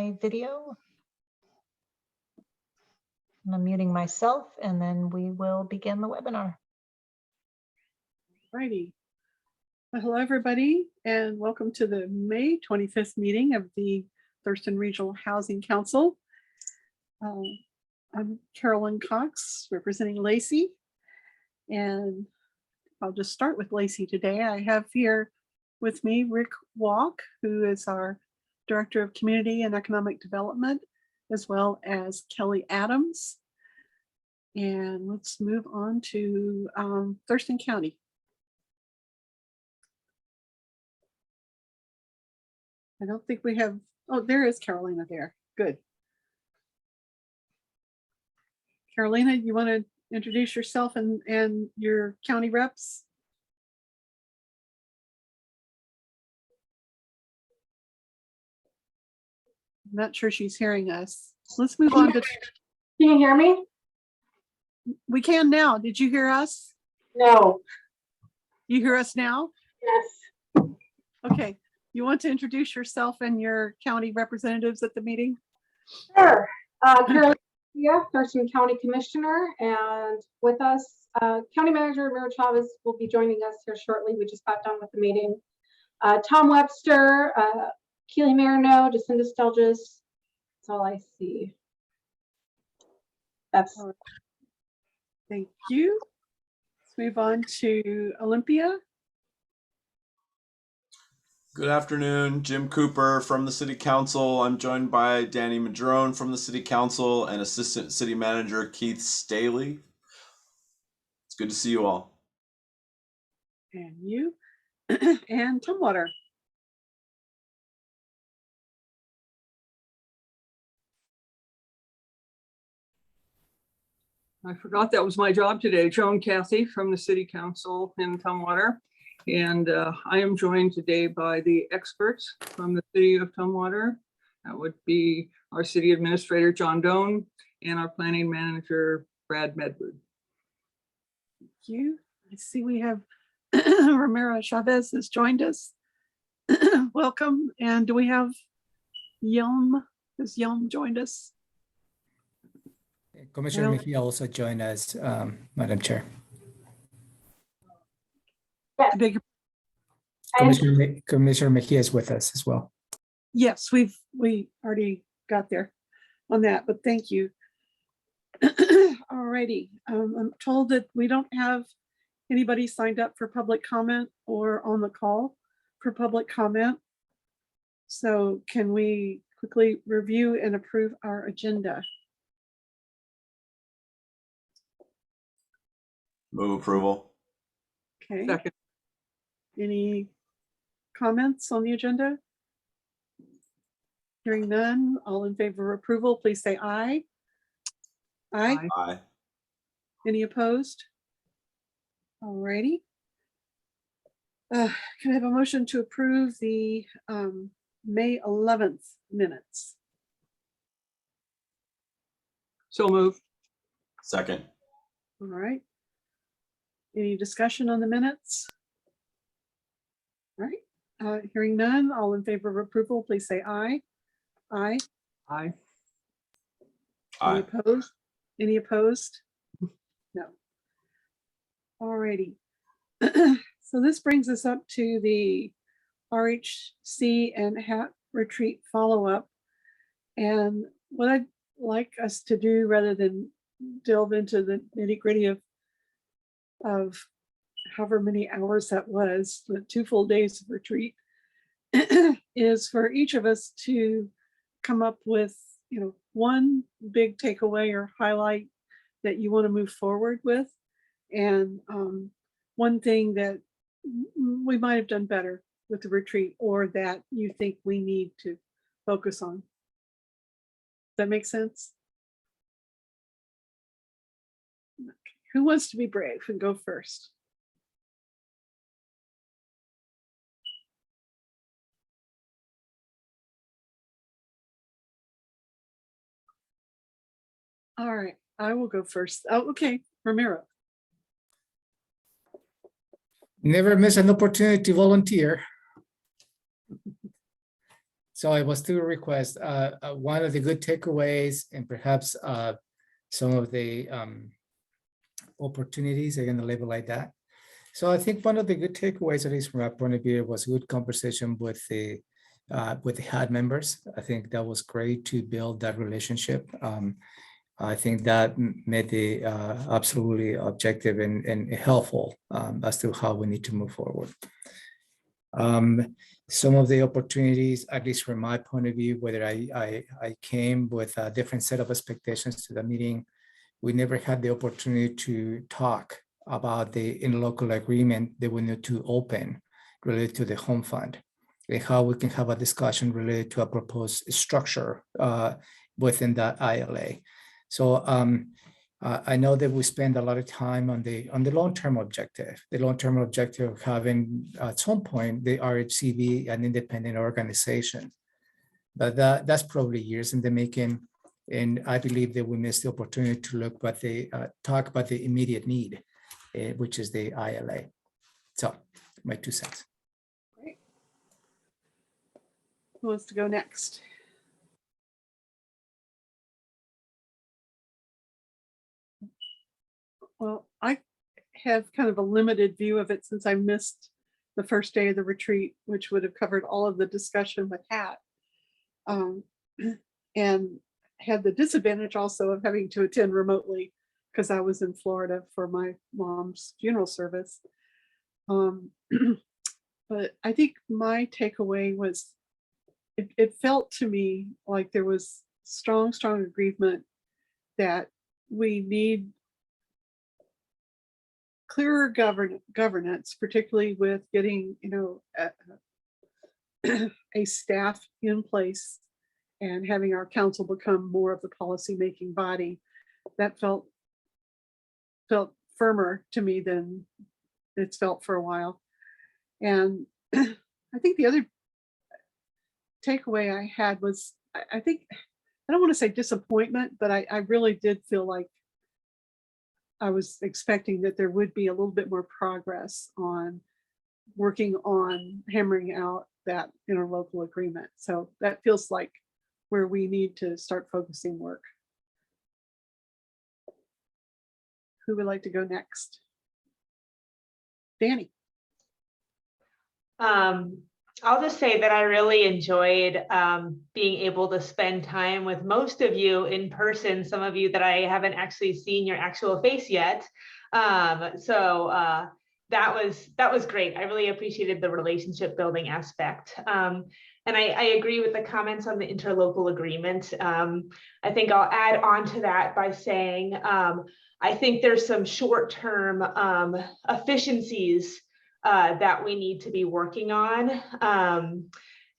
my video. I'm muting myself, and then we will begin the webinar. Righty. Well, hello, everybody, and welcome to the May 25th meeting of the Thurston Regional Housing Council. I'm Carolyn Cox, representing Lacey, and I'll just start with Lacey today. I have here with me Rick Walk, who is our Director of Community and Economic Development, as well as Kelly Adams. And let's move on to Thurston County. I don't think we have, oh, there is Carolina there. Good. Carolina, you want to introduce yourself and your county reps? I'm not sure she's hearing us. Let's move on to. Can you hear me? We can now. Did you hear us? No. You hear us now? Yes. Okay. You want to introduce yourself and your county representatives at the meeting? Sure. Carolyn, Thurston County Commissioner, and with us, County Manager Mira Chavez will be joining us here shortly. We just got done with the meeting. Tom Webster, Keely Marino, Jacinda Stelgis. That's all I see. That's all right. Thank you. Let's move on to Olympia. Good afternoon, Jim Cooper from the City Council. I'm joined by Danny Madrone from the City Council and Assistant City Manager Keith Staley. It's good to see you all. And you. And Tumwater. I forgot that was my job today. Joan Cathy from the City Council in Tumwater. And I am joined today by the experts from the City of Tumwater. That would be our City Administrator, John Doan, and our Planning Manager, Brad Medwood. Thank you. I see we have Ramiro Chavez has joined us. Welcome. And do we have Yelm? Has Yelm joined us? Commissioner Mejia also joined us, Madam Chair. yes. Commissioner Mejia is with us as well. Yes, we already got there on that, but thank you. Alrighty, I'm told that we don't have anybody signed up for public comment or on the call for public comment. So can we quickly review and approve our agenda? Move approval. Okay. Second. Any comments on the agenda? Hearing none, all in favor of approval, please say aye. Aye. Aye. Any opposed? Alrighty. Can I have a motion to approve the May 11th minutes? So moved. Second. All right. Any discussion on the minutes? All right. Hearing none, all in favor of approval, please say aye. Aye. Aye. Any Aye. opposed? Any opposed? No. All righty. So this brings us up to the RHC and HAT retreat follow-up. And what I'd like us to do, rather than delve into the nitty-gritty of however many hours that was, the 2 full days of retreat, is for each of us to come up with, one big takeaway or highlight that you want to move forward with, and one thing that we might have done better with the retreat, or that you think we need to focus on. Does that make sense? Okay. Who wants to be brave and go first? All right, I will go first. Oh, okay, Ramiro. Never miss an opportunity to volunteer. So it was two requests. One of the good takeaways and perhaps some of the opportunities, I'm going to label like that. So I think one of the good takeaways, at least from my point of view, was good conversation with the HUD members. I think that was great to build that relationship. I think that made the absolutely objective and helpful as to how we need to move forward. Some of the opportunities, at least from my point of view, whether I came with a different set of expectations to the meeting, we never had the opportunity to talk about the interlocal agreement that we need to open related to the home fund and how we can have a discussion related to a proposed structure within that ILA. So I know that we spend a lot of time on the long-term objective, of having at some point the RHC be an independent organization. But that's probably years in the making. And I believe that we missed the opportunity to look at talk about the immediate need, which is the ILA. So my 2 cents. Great. Who wants to go next? Well, I have kind of a limited view of it since I missed the first day of the retreat, which would have covered all of the discussion with Hat. And had the disadvantage also of having to attend remotely because I was in Florida for my mom's funeral service. But I think my takeaway was it felt to me like there was strong agreement that we need clearer governance, particularly with getting, a staff in place and having our council become more of the policy-making body. That felt firmer to me than it's felt for a while. And I think the other takeaway I had was, I think, I don't want to say disappointment, but I really did feel like I was expecting that there would be a little bit more progress on working on hammering out that interlocal agreement. So that feels like where we need to start focusing work. Who would like to go next? Danny. I'll just say that I really enjoyed being able to spend time with most of you in person, some of you that I haven't actually seen your actual face yet. So that was great. I really appreciated the relationship building aspect. And I agree with the comments on the interlocal agreement. I think I'll add on to that by saying, I think there's some short-term efficiencies that we need to be working on.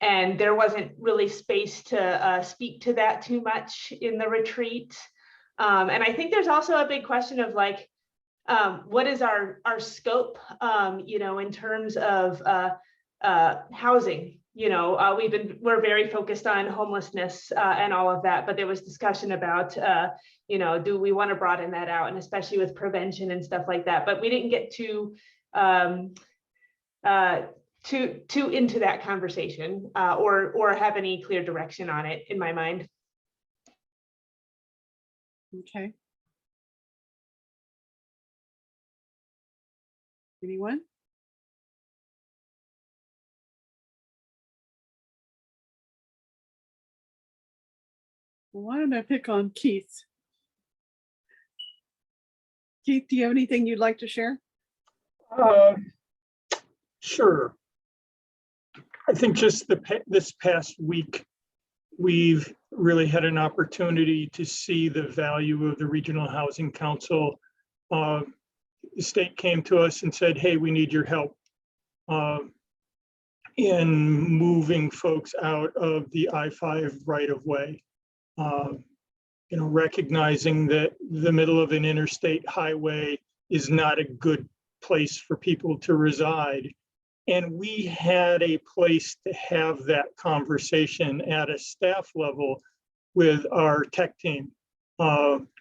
And there wasn't really space to speak to that too much in the retreat. And I think there's also a big question of like, what is our scope, in terms of housing? We're very focused on homelessness and all of that, but there was discussion about, do we want to broaden that out, and especially with prevention and stuff like that. But we didn't get too into that conversation or have any clear direction on it in my mind. Okay. Anyone? Well, why don't I pick on Keith? Keith, do you have anything you'd like to share? Sure. I think just this past week, we've really had an opportunity to see the value of the Regional Housing Council. The state came to us and said, hey, we need your help in moving folks out of the I-5 right-of-way. Recognizing that the middle of an interstate highway is not a good place for people to reside. And we had a place to have that conversation at a staff level with our tech team.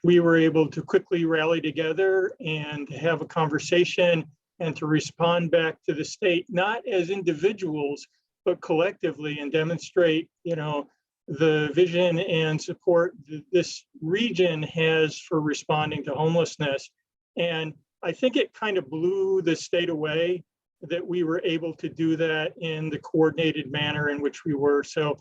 We were able to quickly rally together and have a conversation and to respond back to the state, not as individuals, but collectively, and demonstrate, the vision and support this region has for responding to homelessness. And I think it kind of blew the state away that we were able to do that in the coordinated manner in which we were. So,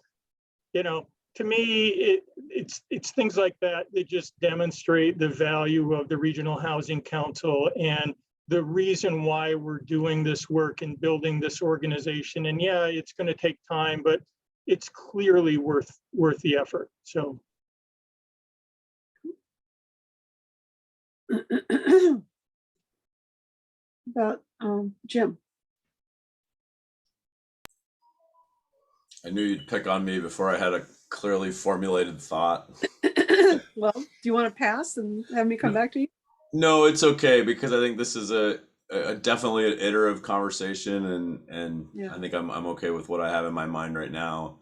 to me, it's things like that that just demonstrate the value of the Regional Housing Council and the reason why we're doing this work and building this organization. And yeah, it's going to take time, but it's clearly worth the effort. So. About Jim. I knew you'd pick on me before I had a clearly formulated thought. Well, do you want to pass and have me come back to you? No, it's okay, because I think this is a definitely an iterative conversation, and Yeah. I think I'm okay with what I have in my mind right now.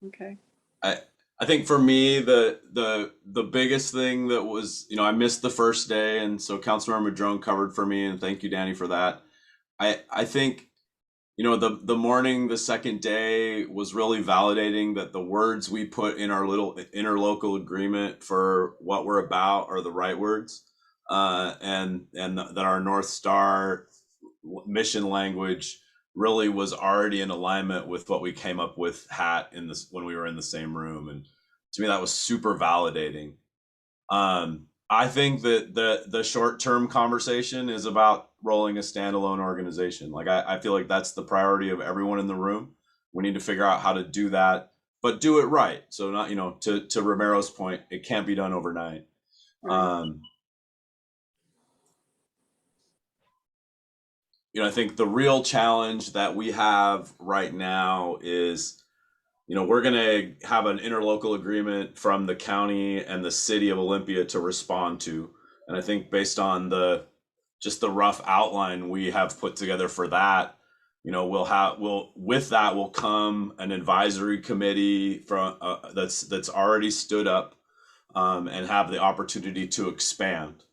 Okay. I think for me, the biggest thing that was, I missed the first day, and so Councilmember Madrone covered for me, and thank you, Danny, for that. I think, the morning, the second day was really validating that the words we put in our little interlocal agreement for what we're about are the right words, and that our North Star mission language really was already in alignment with what we came up with in this when we were in the same room. And to me, that was super validating. I think that the short-term conversation is about rolling a standalone organization. Like I feel like that's the priority of everyone in the room. We need to figure out how to do that, but do it right. So not, to Romero's point, it can't be done overnight. Right. I think the real challenge that we have right now is, we're going to have an interlocal agreement from the county and the city of Olympia to respond to. And I think based on just the rough outline we have put together for that, with that will come an advisory committee that's already stood up, and have the opportunity to expand.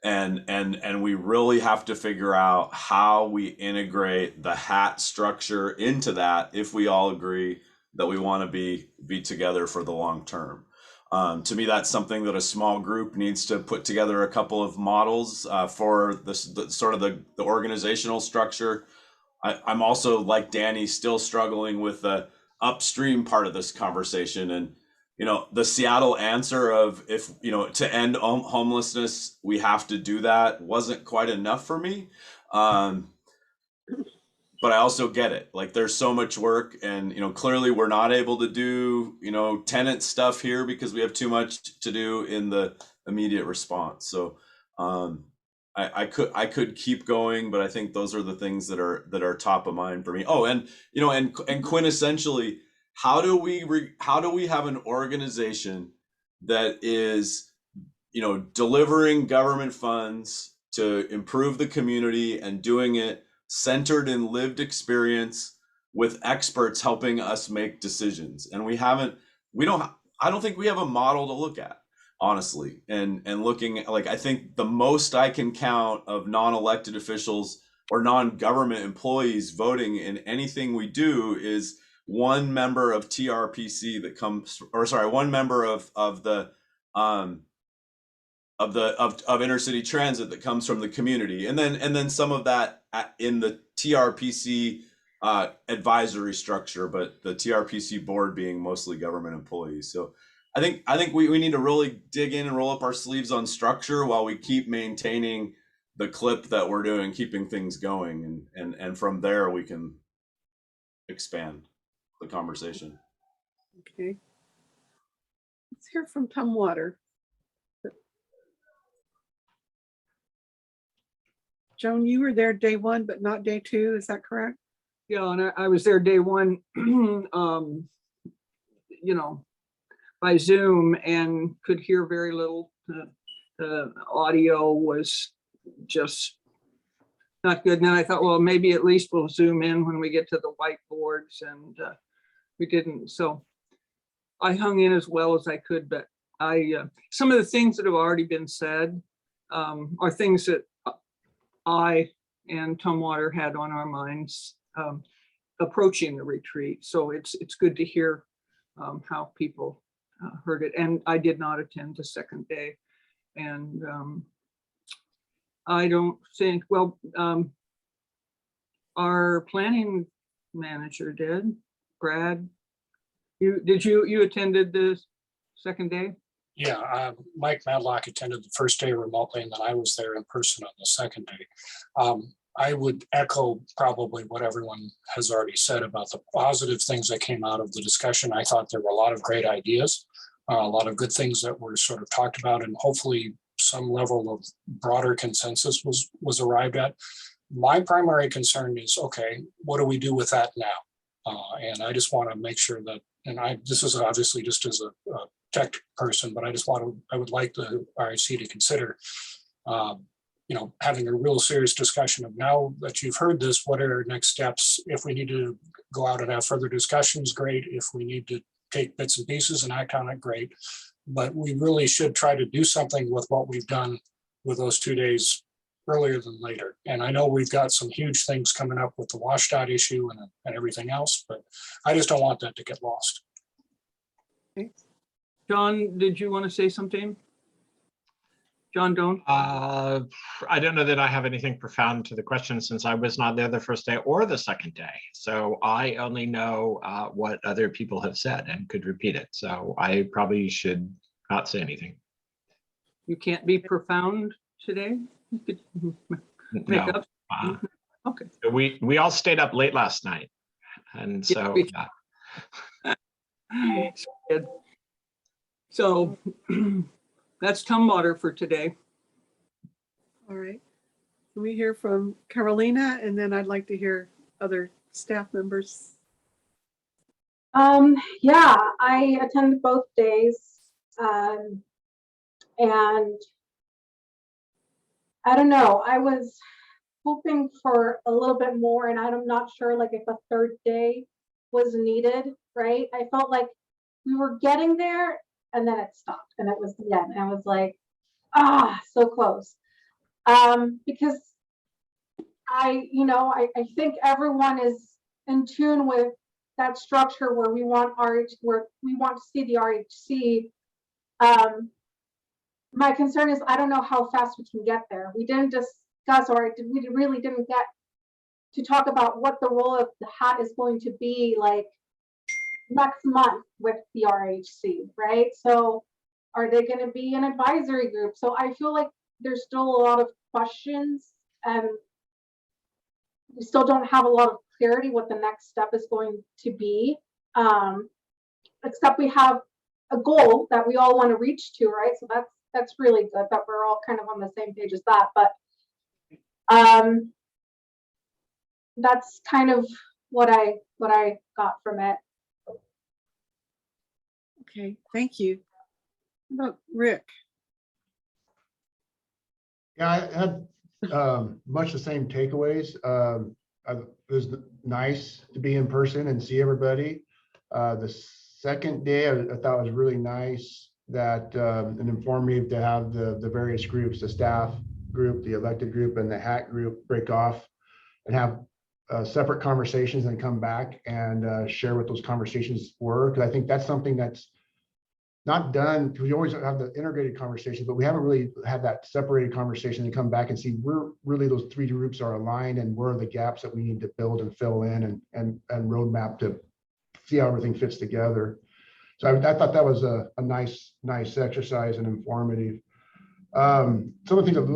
And we really have to figure out how we integrate the HAT structure into that, if we all agree that we want to be together for the long term. To me, that's something that a small group needs to put together a couple of models for the organizational structure. I'm also, like Danny, still struggling with the upstream part of this conversation. And the Seattle answer of, if to end homelessness we have to do that, wasn't quite enough for me. But I also get it. Like, there's so much work, and clearly we're not able to do tenant stuff here because we have too much to do in the immediate response. So I could keep going, but I think those are the things that are top of mind for me. Oh, and quintessentially, how do we have an organization that is delivering government funds to improve the community and doing it centered in lived experience with experts helping us make decisions? And I don't think we have a model to look at, honestly. And looking at, I think the most I can count of non-elected officials or non-government employees voting in anything we do is one member of TRPC that comes, or sorry, one member of inner city transit that comes from the community, and then some of that in the TRPC advisory structure, but the TRPC board being mostly government employees. So I think we need to really dig in and roll up our sleeves on structure while we keep maintaining the clip that we're doing, keeping things going, and from there we can expand the conversation. Okay. Let's hear from Tumwater. Joan, you were there day one, but not day two. Is that correct? Yeah, and I was there day one, by Zoom, and could hear very little. The audio was just not good. And then I thought, well, maybe at least we'll zoom in when we get to the whiteboards, and we didn't. So I hung in as well as I could, but some of the things that have already been said are things that I and Tumwater had on our minds. approaching the retreat. So it's good to hear how people heard it. And I did not attend the second day. And I don't think, well, our planning manager did. Brad, you attended the second day? Yeah, Mike Madlock attended the first day remotely, and then I was there in person on the second day. I would echo probably what everyone has already said about the positive things that came out of the discussion. I thought there were a lot of great ideas, a lot of good things that were sort of talked about, and hopefully some level of broader consensus was arrived at. My primary concern is, okay, what do we do with that now? And I just want to make sure that, and this is obviously just as a tech person, but I would like the RIC to consider, having a real serious discussion of, now that you've heard this, what are our next steps? If we need to go out and have further discussions, great. If we need to take bits and pieces and act on it, great. But we really should try to do something with what we've done with those 2 days earlier than later. And I know we've got some huge things coming up with the WSDOT issue and everything else, but I just don't want that to get lost. Okay. John, did you want to say something? John Doan? I don't know that I have anything profound to the question, since I was not there the first day or the second day. So I only know what other people have said and could repeat it. So I probably should not say anything. You can't be profound today? You could make No. up. Okay. We all stayed up late last night. And so Good. So that's Tumwater for today. All right. Can we hear from Carolina? And then I'd like to hear other staff members. Yeah, I attended both days. And I don't know, I was hoping for a little bit more, and I'm not sure like if a third day was needed, right? I felt like we were getting there and then it stopped and it was the end. And I was like, so close. Because I think everyone is in tune with that structure where we want to see the RHC. My concern is I don't know how fast we can get there. We didn't discuss, or we really didn't get to talk about what the role of the hat is going to be like next month with the RHC, right? So are they going to be an advisory group? So I feel like there's still a lot of questions and we still don't have a lot of clarity what the next step is going to be. Except we have a goal that we all want to reach to, right? So that's really good that we're all kind of on the same page as that. But that's kind of what I got from it. Okay, thank you. How about Rick? Yeah, I had much the same takeaways. It was nice to be in person and see everybody. The second day, I thought was really nice that and informative to have the various groups, the staff group, the elected group, and the hat group break off and have separate conversations and come back and share what those conversations were. Because I think that's something that's not done, because we always have the integrated conversations, but we haven't really had that separated conversation and come back and see where really those three groups are aligned and where are the gaps that we need to build and fill in and roadmap to see how everything fits together. So I thought that was a nice exercise and informative. Some of the things I've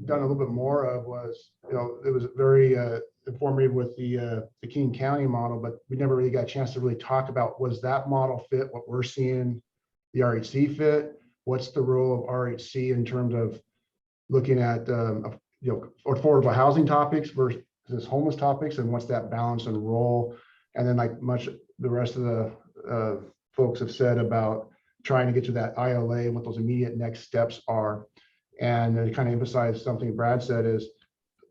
done a little bit more of was, it was very informative with the King County model, but we never really got a chance to really talk about, was that model fit what we're seeing the RHC fit? What's the role of RHC in terms of looking at affordable housing topics versus homeless topics, and what's that balance and role? And then like much the rest of the folks have said about trying to get to that ILA and what those immediate next steps are. And to kind of emphasize something Brad said is,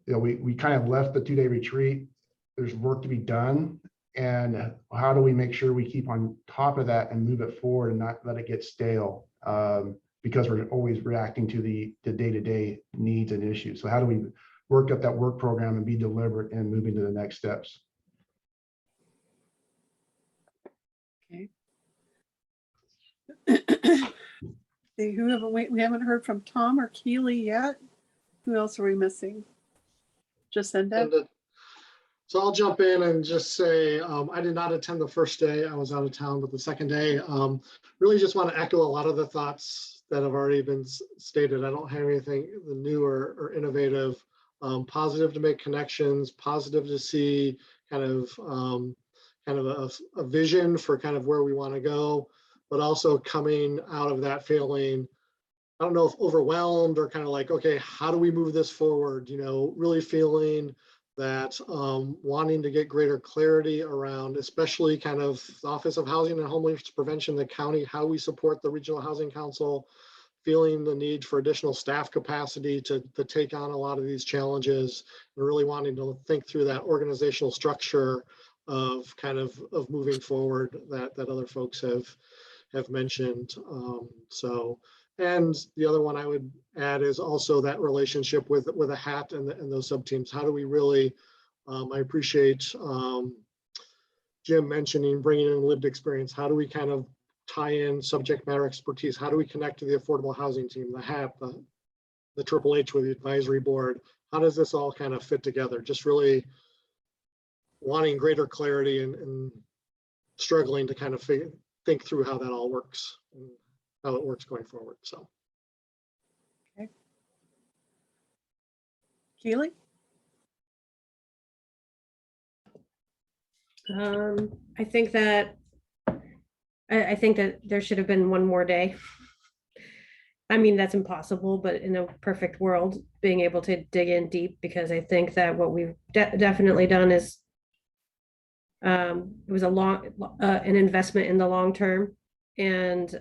we kind of left the 2-day retreat. There's work to be done. And how do we make sure we keep on top of that and move it forward and not let it get stale? Because we're always reacting to the day-to-day needs and issues. So how do we work up that work program and be deliberate in moving to the next steps? We haven't heard from Tom or Keely yet. Who else are we missing? Jacinda? So I'll jump in and just say, I did not attend the first day. I was out of town, but the second day, really just want to echo a lot of the thoughts that have already been stated. I don't have anything new or innovative. Positive to make connections, positive to see kind of a vision for kind of where we want to go, but also coming out of that feeling, I don't know if overwhelmed or kind of like, okay, how do we move this forward? You know, really feeling that wanting to get greater clarity around, especially kind of the Office of Housing and Homeless Prevention, the county, how we support the Regional Housing Council, feeling the need for additional staff capacity to take on a lot of these challenges, and really wanting to think through that organizational structure of kind of moving forward that other folks have mentioned. And the other one I would add is also that relationship with a hat and those sub teams. How do we really, I appreciate Jim mentioning bringing in lived experience. How do we kind of tie in subject matter expertise? How do we connect to the affordable housing team, the HAP, the Triple H with the advisory board? How does this all kind of fit together? Just really wanting greater clarity and struggling to kind of think through how that all works and how it works going forward. So. Okay. Keely? I think that there should have been one more day. I mean, that's impossible, but in a perfect world, being able to dig in deep, because I think that what we've definitely done is it was an investment in the long term, and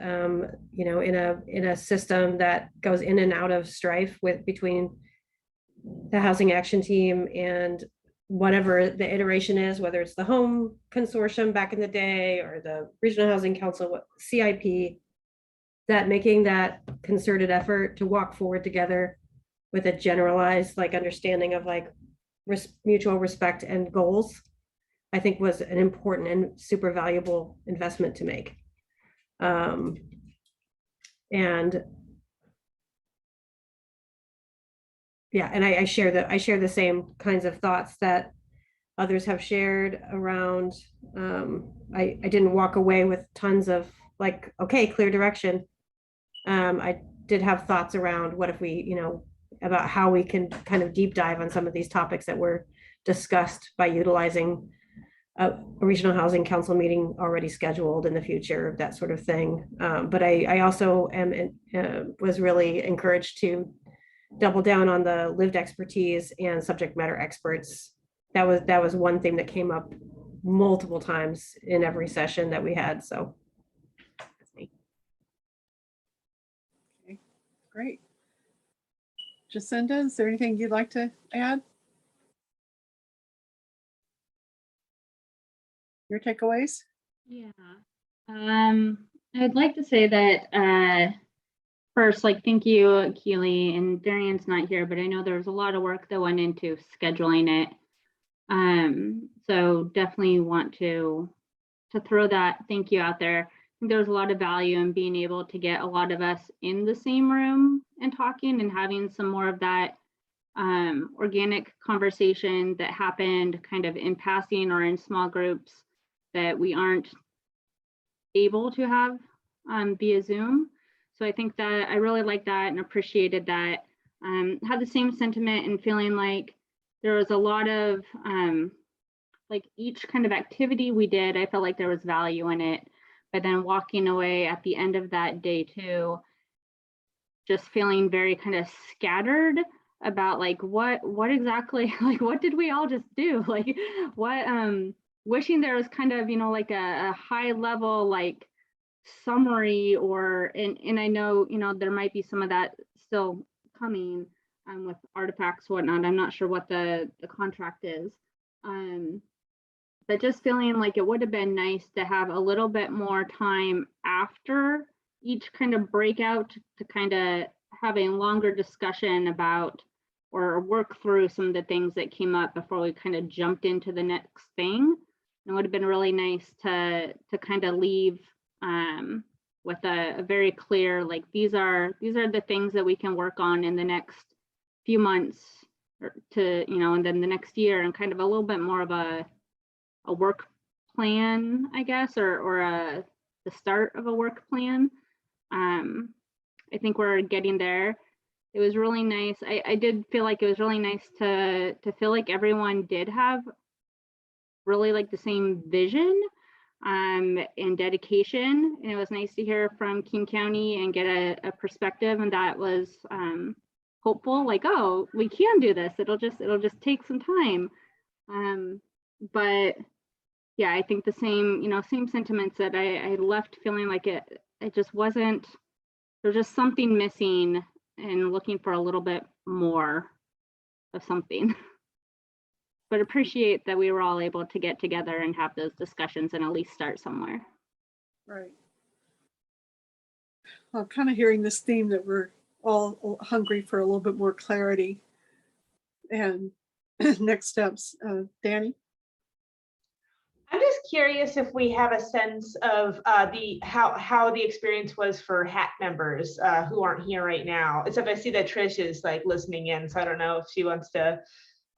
you know, in a system that goes in and out of strife between the housing action team and whatever the iteration is, whether it's the home consortium back in the day or the regional housing council, CIP, that making that concerted effort to walk forward together with a generalized understanding of mutual respect and goals, I think was an important and super valuable investment to make. And yeah, and I share the same kinds of thoughts that others have shared around. I didn't walk away with tons of okay, clear direction. I did have thoughts around what if we, about how we can kind of deep dive on some of these topics that were discussed by utilizing a regional housing council meeting already scheduled in the future, that sort of thing. But I also was really encouraged to double down on the lived expertise and subject matter experts. That was one thing that came up multiple times in every session that we had. So that's me. Okay, great. Jacinda, is there anything you'd like to add? Your takeaways? Yeah. I'd like to say that first, thank you, Keely, and Darian's not here, but I know there was a lot of work that went into scheduling it. So definitely want to throw that thank you out there. I think there was a lot of value in being able to get a lot of us in the same room and talking and having some more of that organic conversation that happened kind of in passing or in small groups that we aren't able to have via Zoom. So I think that I really liked that and appreciated that. Had the same sentiment and feeling like there was a lot of each kind of activity we did, I felt like there was value in it. But then walking away at the end of that day too, just feeling very kind of scattered about what exactly, what did we all just do? Wishing there was kind of, a high level, summary and I know, there might be some of that still coming with artifacts, whatnot. I'm not sure what the contract is. But just feeling like it would have been nice to have a little bit more time after each kind of breakout to kind of have a longer discussion about or work through some of the things that came up before we kind of jumped into the next thing. It would have been really nice to kind of leave with a very clear, like, these are the things that we can work on in the next few months or to, you know, and then the next year, and kind of a little bit more of a work plan, I guess, or the start of a work plan. I think we're getting there. It was really nice. I did feel like it was really nice to feel like everyone did have really like the same vision and dedication. And it was nice to hear from King County and get a perspective, and that was hopeful, like, oh, we can do this. It'll just take some time. But yeah, I think the same, you know, same sentiments that I left feeling like it just wasn't, there's just something missing and looking for a little bit more of something. But appreciate that we were all able to get together and have those discussions and at least start somewhere. Right. I'm kind of hearing this theme that we're all hungry for a little bit more clarity and next steps. Danny? I'm just curious if we have a sense of how the experience was for HAT members who aren't here right now. Except I see that Trish is like listening in, so I don't know if she wants to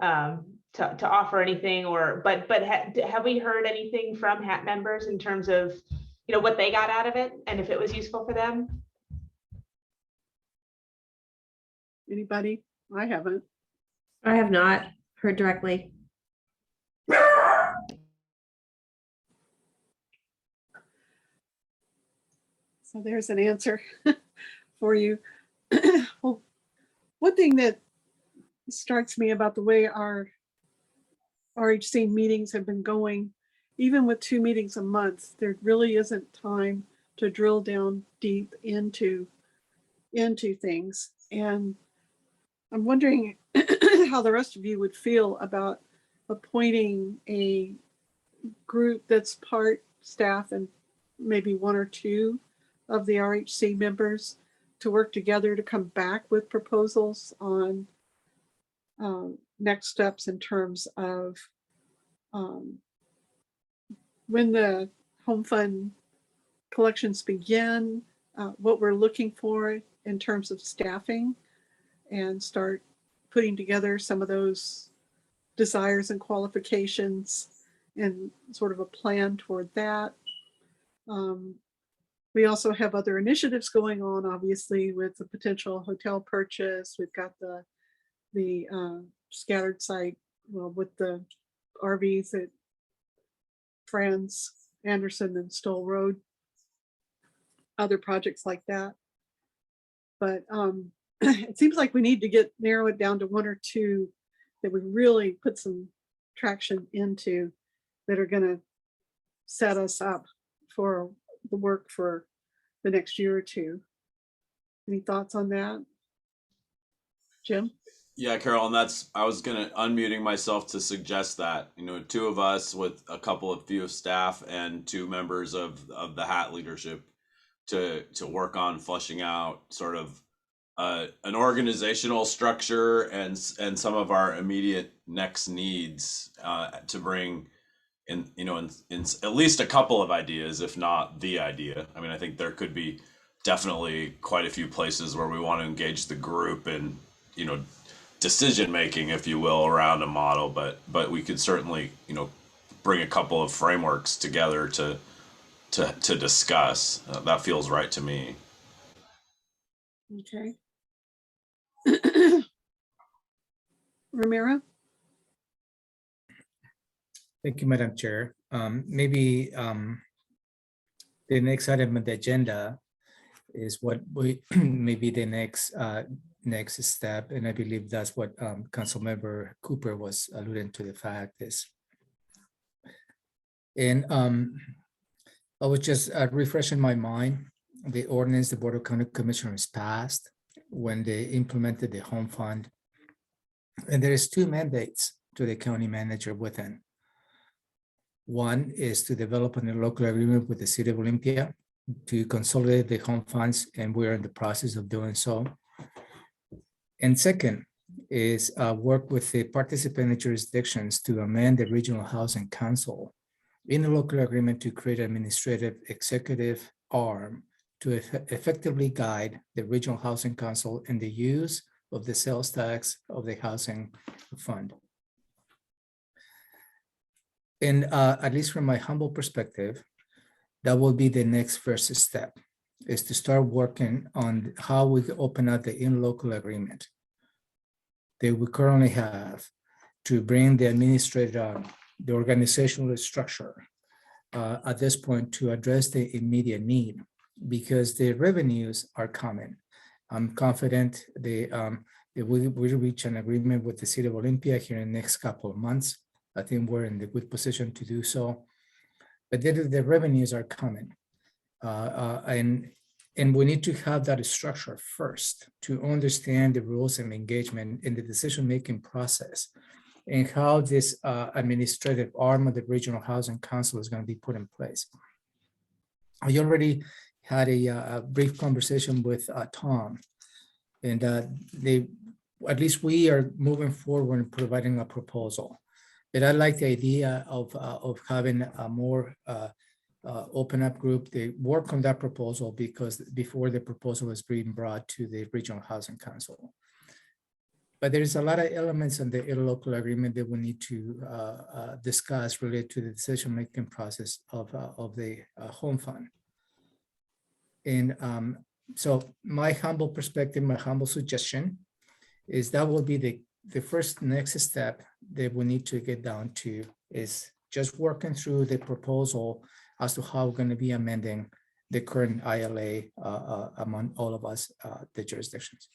offer anything, or but have we heard anything from HAT members in terms of, you know, what they got out of it and if it was useful for them? Anybody? I haven't. I have not heard directly. So there's an answer for you. Well, one thing that strikes me about the way our RHC meetings have been going, even with 2 meetings a month, there really isn't time to drill down deep into things. And I'm wondering how the rest of you would feel about appointing a group that's part staff and maybe 1 or 2 of the RHC members to work together to come back with proposals on next steps in terms of when the home fund collections begin, what we're looking for in terms of staffing, and start putting together some of those desires and qualifications and sort of a plan toward that. We also have other initiatives going on, obviously, with the potential hotel purchase. We've got the scattered site, well, with the RVs at Franz, Anderson, and Stoll Road, other projects like that. But it seems like we need to narrow it down to 1 or 2 that we really put some traction into, that are going to set us up for the work for the next year or 2. Any thoughts on that, Jim? Yeah, Carol, and I was gonna unmuting myself to suggest that, you know, 2 of us with a couple of few of staff and 2 members of the HAT leadership to work on fleshing out sort of an organizational structure and some of our immediate next needs to bring in, you know, in at least a couple of ideas, if not the idea. I mean, I think there could be definitely quite a few places where we want to engage the group and, you know, decision making, if you will, around a model, but we could certainly, you know, bring a couple of frameworks together to discuss. That feels right to me. Okay. Ramiro? Thank you, Madam Chair. Maybe the next item on the agenda is what we maybe the next step, and I believe that's what Councilmember Cooper was alluding to, the fact is. And I was just refreshing my mind, the ordinance the Board of County Commissioners passed when they implemented the home fund. And there is 2 mandates to the county manager within. One is to develop a local agreement with the City of Olympia to consolidate the home funds, and we're in the process of doing so. And second is work with the participating jurisdictions to amend the Regional Housing Council in a local agreement to create an administrative executive arm to effectively guide the Regional Housing Council in the use of the sales tax of the housing fund. And at least from my humble perspective, that will be the next first step, is to start working on how we open up the in-local agreement that we currently have to bring the administrative, the organizational structure at this point to address the immediate need, because the revenues are coming. I'm confident that we will reach an agreement with the City of Olympia here in the next couple of months. I think we're in the good position to do so. But the revenues are coming. And we need to have that structure first to understand the rules and engagement in the decision-making process and how this administrative arm of the Regional Housing Council is going to be put in place. I already had a brief conversation with Tom, and at least we are moving forward in providing a proposal. But I like the idea of having a more open up group. They work on that proposal because before the proposal is being brought to the Regional Housing Council. But there is a lot of elements in the interlocal agreement that we need to discuss related to the decision-making process of the home fund. And so my humble perspective, my humble suggestion is that will be the first next step that we need to get down to, is just working through the proposal as to how we're going to be amending the current ILA among all of us, the jurisdictions.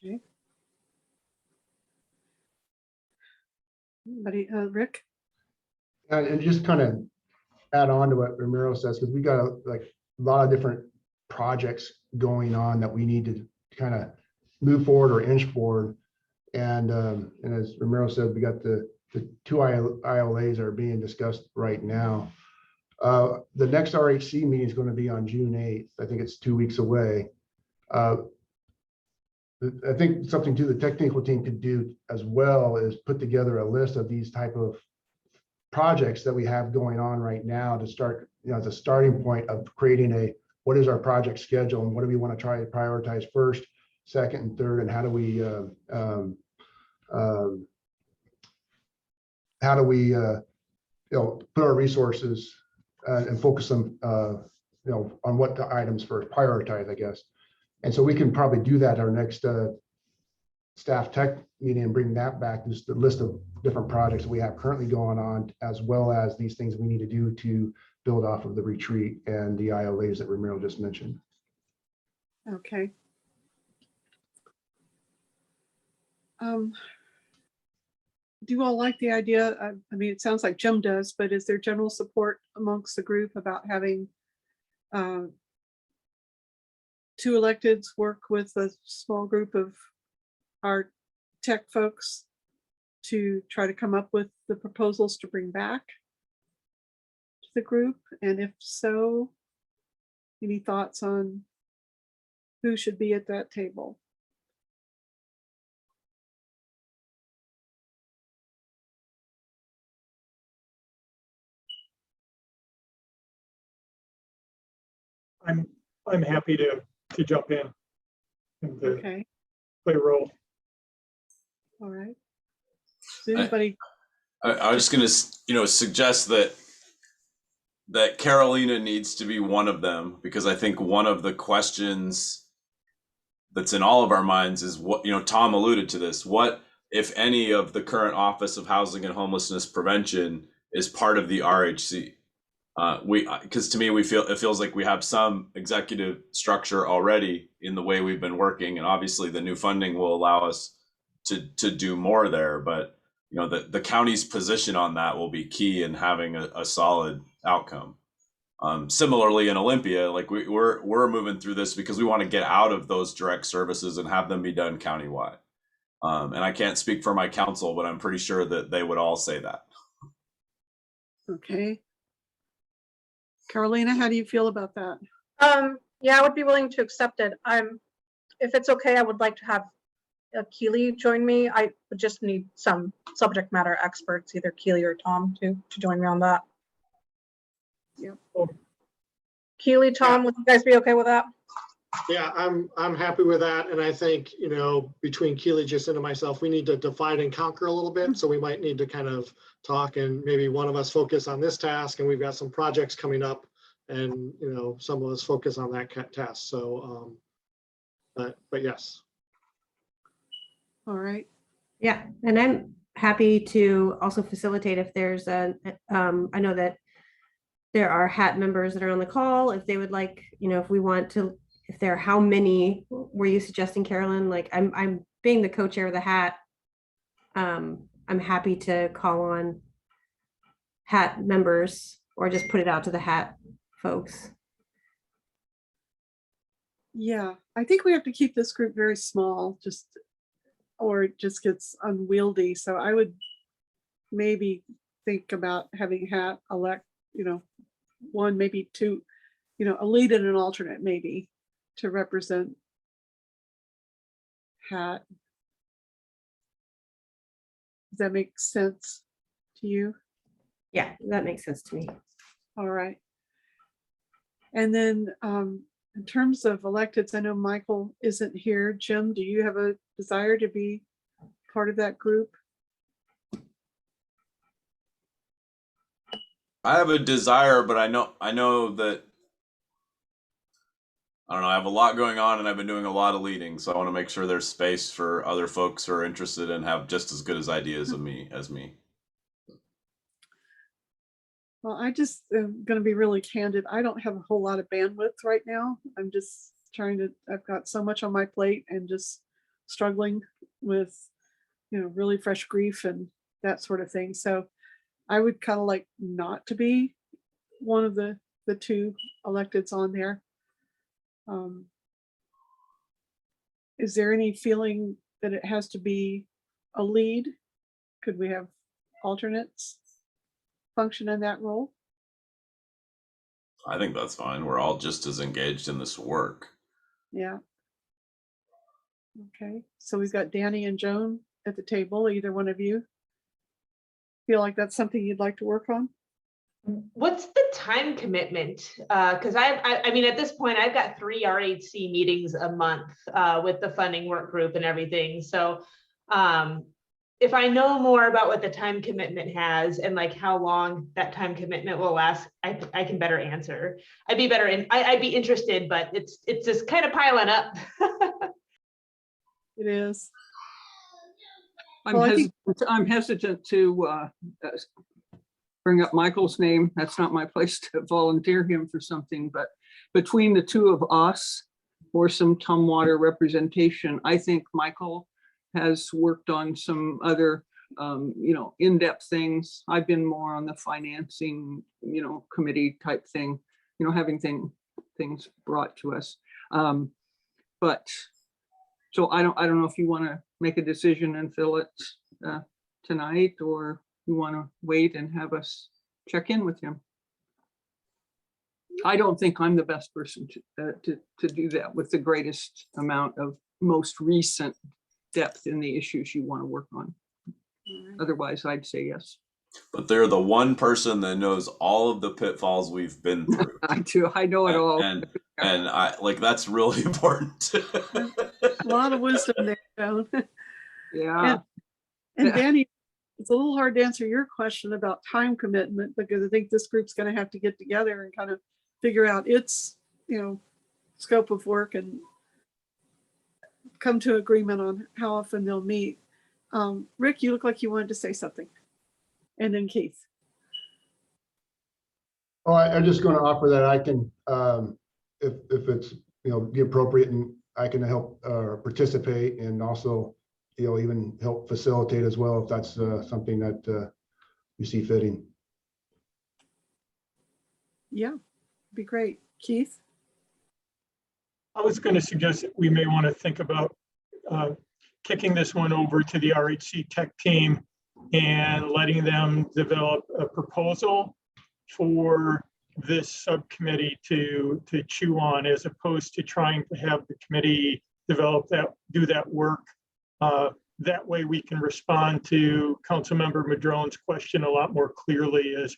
Okay. Anybody, Rick? And just kind of add on to what Ramiro says, because we got like a lot of different projects going on that we need to kind of move forward or inch forward. And as Ramiro said, we got the two ILAs are being discussed right now. The next RHC meeting is going to be on June 8th. I think it's 2 weeks away. I think something too the technical team could do as well is put together a list of these type of projects that we have going on right now to start, as a starting point of creating what is our project schedule and what do we want to try to prioritize first, second, and third, and how do we put our resources and focus them on what the items first, prioritize, I guess. And so we can probably do that at our next staff tech meeting and bring that back, just the list of different projects we have currently going on, as well as these things we need to do to build off of the retreat and the ILAs that Ramiro just mentioned. Okay. Do you all like the idea? I mean, it sounds like Jim does, but is there general support amongst the group about having two electeds work with a small group of our tech folks to try to come up with the proposals to bring back to the group? And if so, any thoughts on who should be at that table? I'm happy to jump in and Okay, play a role. all right. Does anybody? I was going to, suggest that Carolina needs to be one of them, because I think one of the questions that's in all of our minds is what, Tom alluded to this, what, if any, of the current Office of Housing and Homelessness Prevention is part of the RHC? Because to me, it feels like we have some executive structure already in the way we've been working, and obviously the new funding will allow us to do more there. But the county's position on that will be key in having a solid outcome. Similarly, in Olympia, like we're moving through this because we want to get out of those direct services and have them be done countywide. And I can't speak for my council, but I'm pretty sure that they would all say that. Okay. Carolina, how do you feel about that? Yeah, I would be willing to accept it. If it's okay, I would like to have Keely join me. I would just need some subject matter experts, either Keely or Tom, to join me on that. Keely, Tom, would you guys be okay with that? Yeah, I'm happy with that. And I think, you know, between Keely, Jacinta, and myself, we need to divide and conquer a little bit. So we might need to kind of talk and maybe one of us focus on this task, and we've got some projects coming up, and, you know, some of us focus on that task. So, but yes. All right. Yeah, and I'm happy to also facilitate if there's a, I know that there are HAT members that are on the call, if they would like, you know, if we want to, if there are, how many were you suggesting, Carolyn? Like I'm being the co-chair of the HAT. I'm happy to call on HAT members or just put it out to the HAT folks. Yeah, I think we have to keep this group very small, just, or it just gets unwieldy. So I would maybe think about having HAT elect, you know, one, maybe two, you know, a lead and an alternate maybe to represent HAT. Does that make sense to you? Yeah, that makes sense to me. All right. And then in terms of electeds, I know Michael isn't here. Jim, do you have a desire to be part of that group? I have a desire, but I know that I don't know. I have a lot going on, and I've been doing a lot of leading, so I want to make sure there's space for other folks who are interested and have just as good as ideas as me. Well, I just am going to be really candid. I don't have a whole lot of bandwidth right now. I'm just trying to, I've got so much on my plate and just struggling with, you know, really fresh grief and that sort of thing. So I would kind of like not to be one of the two electeds on there. Is there any feeling that it has to be a lead? Could we have alternates function in that role? I think that's fine. We're all just as engaged in this work. Yeah. Okay, so we've got Danny and Joan at the table. Either one of you feel like that's something you'd like to work on? What's the time commitment? Because I mean, at this point, I've got 3 RHC meetings a month with the funding work group and everything. So if I know more about what the time commitment has and like how long that time commitment will last, I can better answer. I'd be interested, but it's just kind of piling up. It is. I'm hesitant to bring up Michael's name. That's not my place to volunteer him for something, but between the two of us for some Tumwater representation, I think Michael has worked on some other, you know, in-depth things. I've been more on the financing, you know, committee type thing, you know, having things brought to us. But so I don't know if you want to make a decision and fill it tonight, or you want to wait and have us check in with him. I don't think I'm the best person to do that with the greatest amount of most recent depth in the issues you want to work on. Otherwise, I'd say yes. But they're the one person that knows all of the pitfalls we've been through. I know it all. And I like, that's really important. A lot of wisdom there, Joan. Yeah. And Danny, it's a little hard to answer your question about time commitment, because I think this group's going to have to get together and kind of figure out its, you know, scope of work and come to agreement on how often they'll meet. Rick, you look like you wanted to say something. And then Keith. Oh, I'm just going to offer that I can, if it's, you know, be appropriate, and I can help participate, and also, you know, even help facilitate as well, if that's something that you see fitting. Yeah, be great. Keith? I was going to suggest that we may want to think about kicking this one over to the RHC tech team and letting them develop a proposal for this subcommittee to chew on, as opposed to trying to have the committee do that work. That way we can respond to Councilmember Madrone's question a lot more clearly, as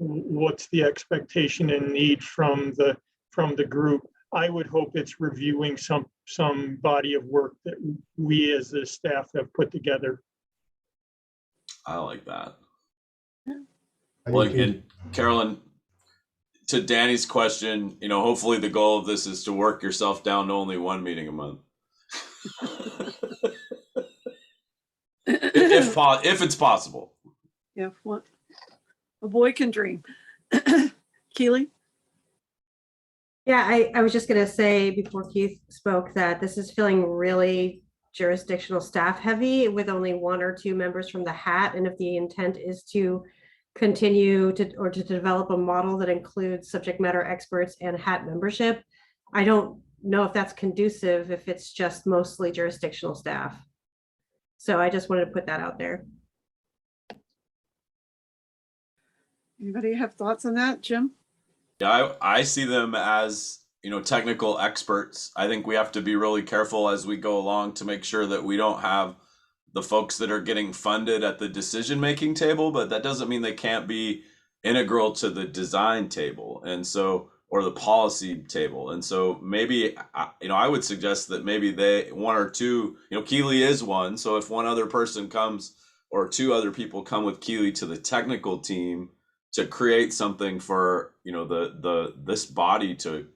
what's the expectation and need from the group. I would hope it's reviewing some body of work that we as the staff have put together. I like that. I Well, do too. and Carolyn, to Danny's question, hopefully the goal of this is to work yourself down to only one meeting a month. if it's possible. Yeah, what a boy can dream. Keely? Yeah, I was just gonna say before Keith spoke that this is feeling really jurisdictional staff heavy with only 1 or 2 members from the hat. And if the intent is to continue to develop a model that includes subject matter experts and hat membership, I don't know if that's conducive if it's just mostly jurisdictional staff. So I just wanted to put that out there. Anybody have thoughts on that, Jim? Yeah, I see them as, technical experts. I think we have to be really careful as we go along to make sure that we don't have the folks that are getting funded at the decision-making table, but that doesn't mean they can't be integral to the design table. And so, or the policy table. And so maybe, I would suggest that maybe 1 or 2, Keely is one. So if 1 other person comes or 2 other people come with Keely to the technical team to create something for, this body to,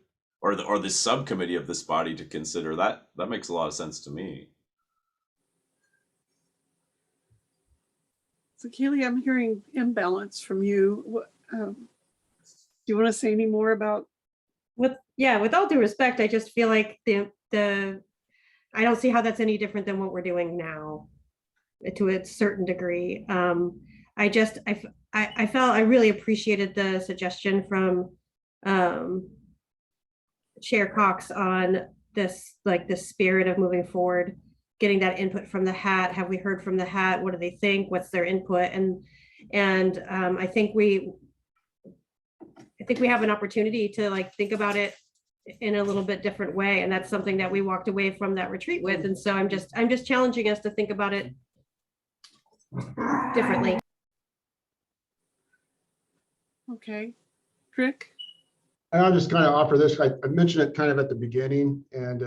or this subcommittee of this body to consider, that makes a lot of sense to me. So Keely, I'm hearing imbalance from you. What, do you want to say any more about? With all due respect, I just feel like I don't see how that's any different than what we're doing now to a certain degree. I really appreciated the suggestion from Chair Cox on this, like the spirit of moving forward, getting that input from the hat. Have we heard from the hat? What do they think? What's their input? And I think we have an opportunity to think about it in a little bit different way. And that's something that we walked away from that retreat with. And so I'm just challenging us to think about it differently. Okay, Rick? And I'll just kind of offer this. I mentioned it kind of at the beginning, and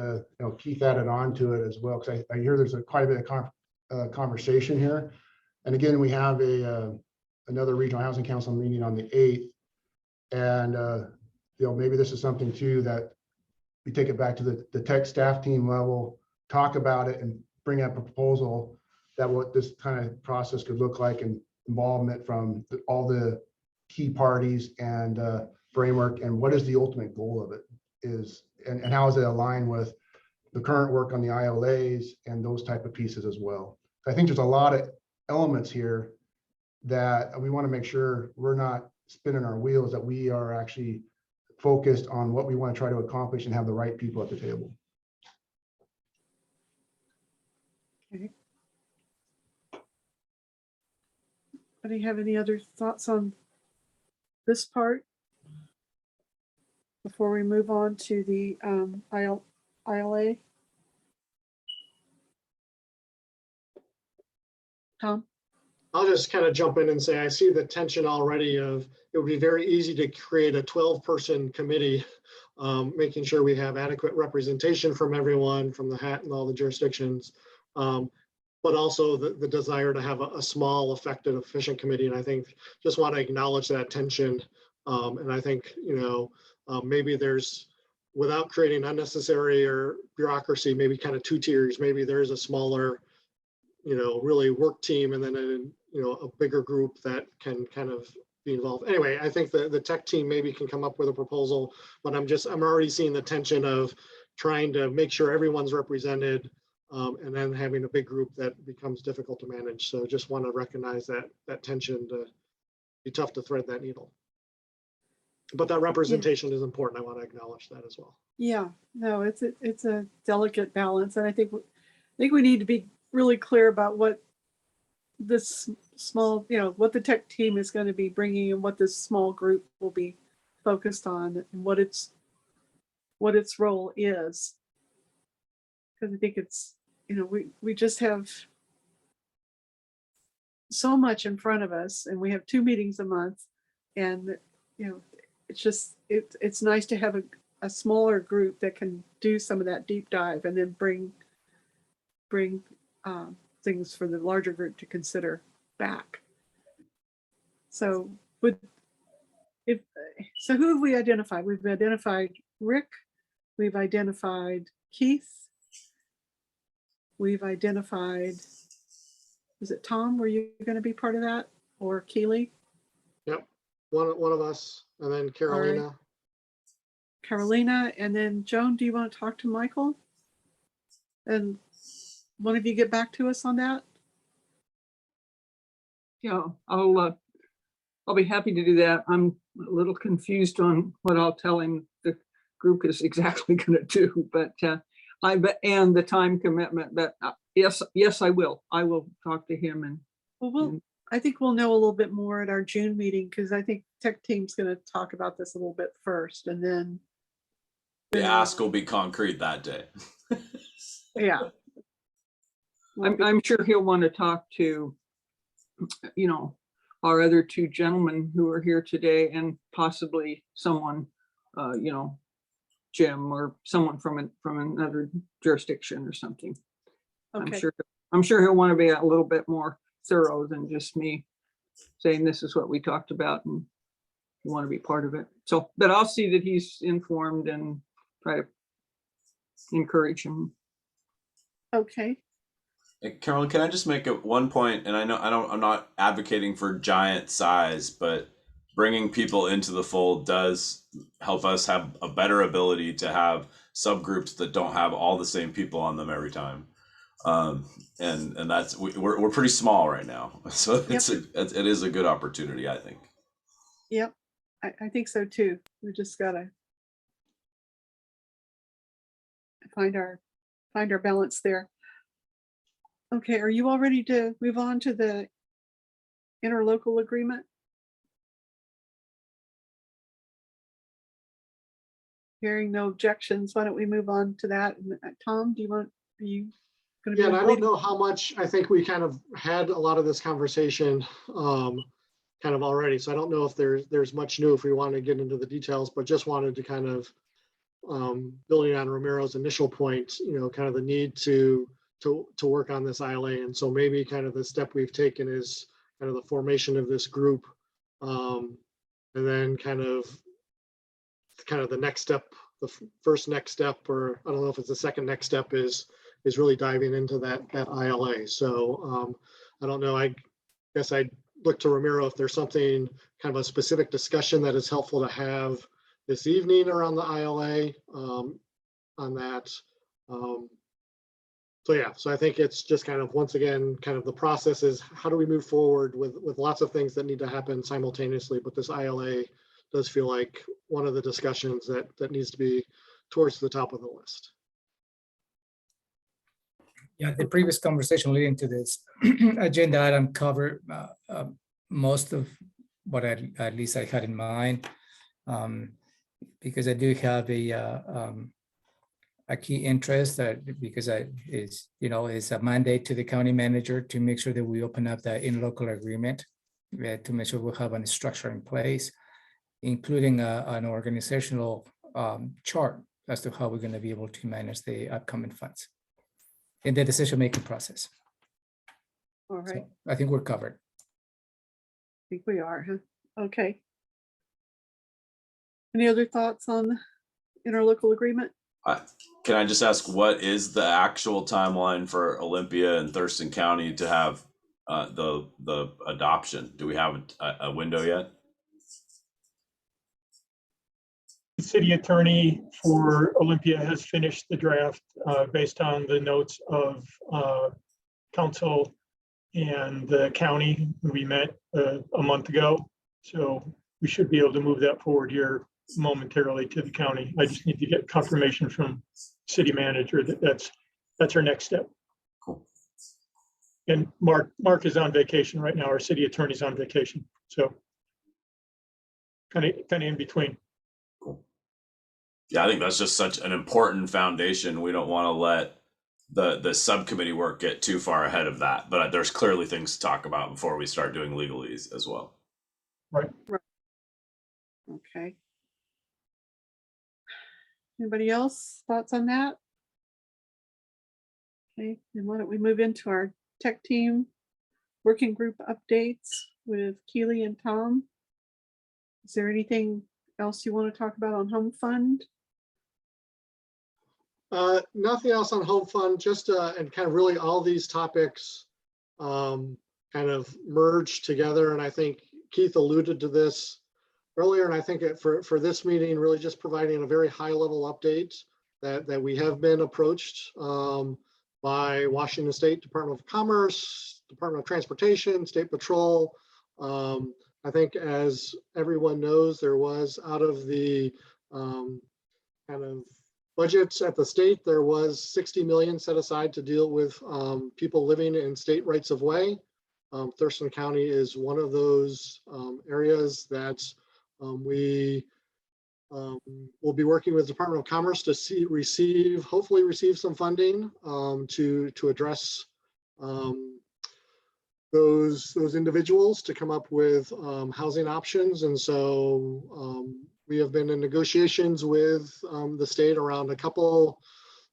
Keith added on to it as well, because I hear there's quite a bit of conversation here. And again, we have another regional housing council meeting on the 8th, and maybe this is something too that we take it back to the tech staff team level, talk about it, and bring up a proposal that what this kind of process could look like, and involvement from all the key parties and framework, and what is the ultimate goal of it is, and how does it align with the current work on the ILAs and those type of pieces as well. I think there's a lot of elements here that we want to make sure we're not spinning our wheels, that we are actually focused on what we want to try to accomplish and have the right people at the table. Okay. Anybody have any other thoughts on this part before we move on to the ILA? Tom? I'll just kind of jump in and say, I see the tension already of, it would be very easy to create a 12-person committee, making sure we have adequate representation from everyone, from the hat and all the jurisdictions, but also the desire to have a small, effective, efficient committee. And I think just want to acknowledge that tension. And I think, maybe there's, without creating unnecessary or bureaucracy, maybe kind of 2 tiers, maybe there's a smaller, really work team, and then a bigger group that can kind of be involved. Anyway, I think the tech team maybe can come up with a proposal, but I'm already seeing the tension of trying to make sure everyone's represented, and then having a big group that becomes difficult to manage. So just want to recognize that tension, to be tough to thread that needle. But that representation is important. I want to acknowledge that as well. Yeah, no, it's a delicate balance, and I think we need to be really clear about what this small, what the tech team is going to be bringing, and what this small group will be focused on, and what its role is. Because I think it's, we just have so much in front of us, and we have 2 meetings a month, And, it's just, it's nice to have a smaller group that can do some of that deep dive and then bring things for the larger group to consider back. So who have we identified? We've identified Rick, we've identified Keith, we've identified, is it Tom? Were you going to be part of that, or Keely? Yep, one of us, and then Carolina. Carolina, and then Joan, do you want to talk to Michael? And one of you get back to us on that? Yeah, I'll be happy to do that. I'm a little confused on what I'll tell him the group is exactly going to do, but and the time commitment. But yes, I will. I will talk to him and. Well, I think we'll know a little bit more at our June meeting, because I think tech team's going to talk about this a little bit first, and then The ask will be concrete that day. yeah. I'm sure he'll want to talk to, our other two gentlemen who are here today, and possibly someone, Jim or someone from another jurisdiction or something. Okay. I'm sure he'll want to be a little bit more thorough than just me saying this is what we talked about and you want to be part of it. So, but I'll see that he's informed and try to encourage him. Okay. Hey, Carolyn, can I just make one point? And I'm not advocating for giant size, but bringing people into the fold does help us have a better ability to have subgroups that don't have all the same people on them every time. And that's we're pretty small right now, so it is a good opportunity, I think. Yep, I think so too. We just gotta find our balance there. Okay, are you all ready to move on to the interlocal agreement? Hearing no objections, why don't we move on to that? And, Tom, are you going to be? Yeah, and I don't know how much, I think we kind of had a lot of this conversation kind of already. So I don't know if there's much new if we want to get into the details, but just wanted to kind of building on Ramiro's initial point, kind of the need to work on this ILA. And so maybe kind of the step we've taken is kind of the formation of this group. And then kind of the next step, the first next step, or I don't know if it's the second next step is really diving into that ILA. So I don't know, I guess I'd look to Ramiro if there's something kind of a specific discussion that is helpful to have this evening around the ILA on that. So yeah, so I think it's just kind of, once again, kind of the process is how do we move forward with lots of things that need to happen simultaneously, but this ILA does feel like one of the discussions that needs to be towards the top of the list. Yeah, the previous conversation leading to this agenda item covered most of what at least I had in mind, because I do have a key interest because it's a mandate to the county manager to make sure that we open up the interlocal agreement, to make sure we'll have a structure in place, including an organizational chart as to how we're going to be able to manage the upcoming funds in the decision-making process. All right. So I think we're covered. I think we are. Huh? Okay. Any other thoughts on interlocal agreement? Can I just ask, what is the actual timeline for Olympia and Thurston County to have the adoption? Do we have a window yet? The city attorney for Olympia has finished the draft based on the notes of council and the county. We met a month ago, so we should be able to move that forward here momentarily to the county. I just need to get confirmation from city manager that that's our next step. Cool. And Mark is on vacation right now. Our city attorney's on vacation, so kind of in between. Cool. Yeah, I think that's just such an important foundation. We don't want to let the subcommittee work get too far ahead of that, but there's clearly things to talk about before we start doing legalese as well. Right. Okay. Anybody else thoughts on that? Okay, and why don't we move into our tech team working group updates with Keely and Tom? Is there anything else you want to talk about on Home Fund? Nothing else on Home Fund, just and kind of really all these topics kind of merged together. And I think Keith alluded to this earlier, and I think for this meeting, really just providing a very high level update that we have been approached by Washington State Department of Commerce, Department of Transportation, State Patrol. I think as everyone knows, there was out of the kind of budgets at the state, there was 60 million set aside to deal with people living in state rights of way. Thurston County is one of those areas that we will be working with Department of Commerce to hopefully receive some funding to address those individuals to come up with housing options. And so we have been in negotiations with the state around a couple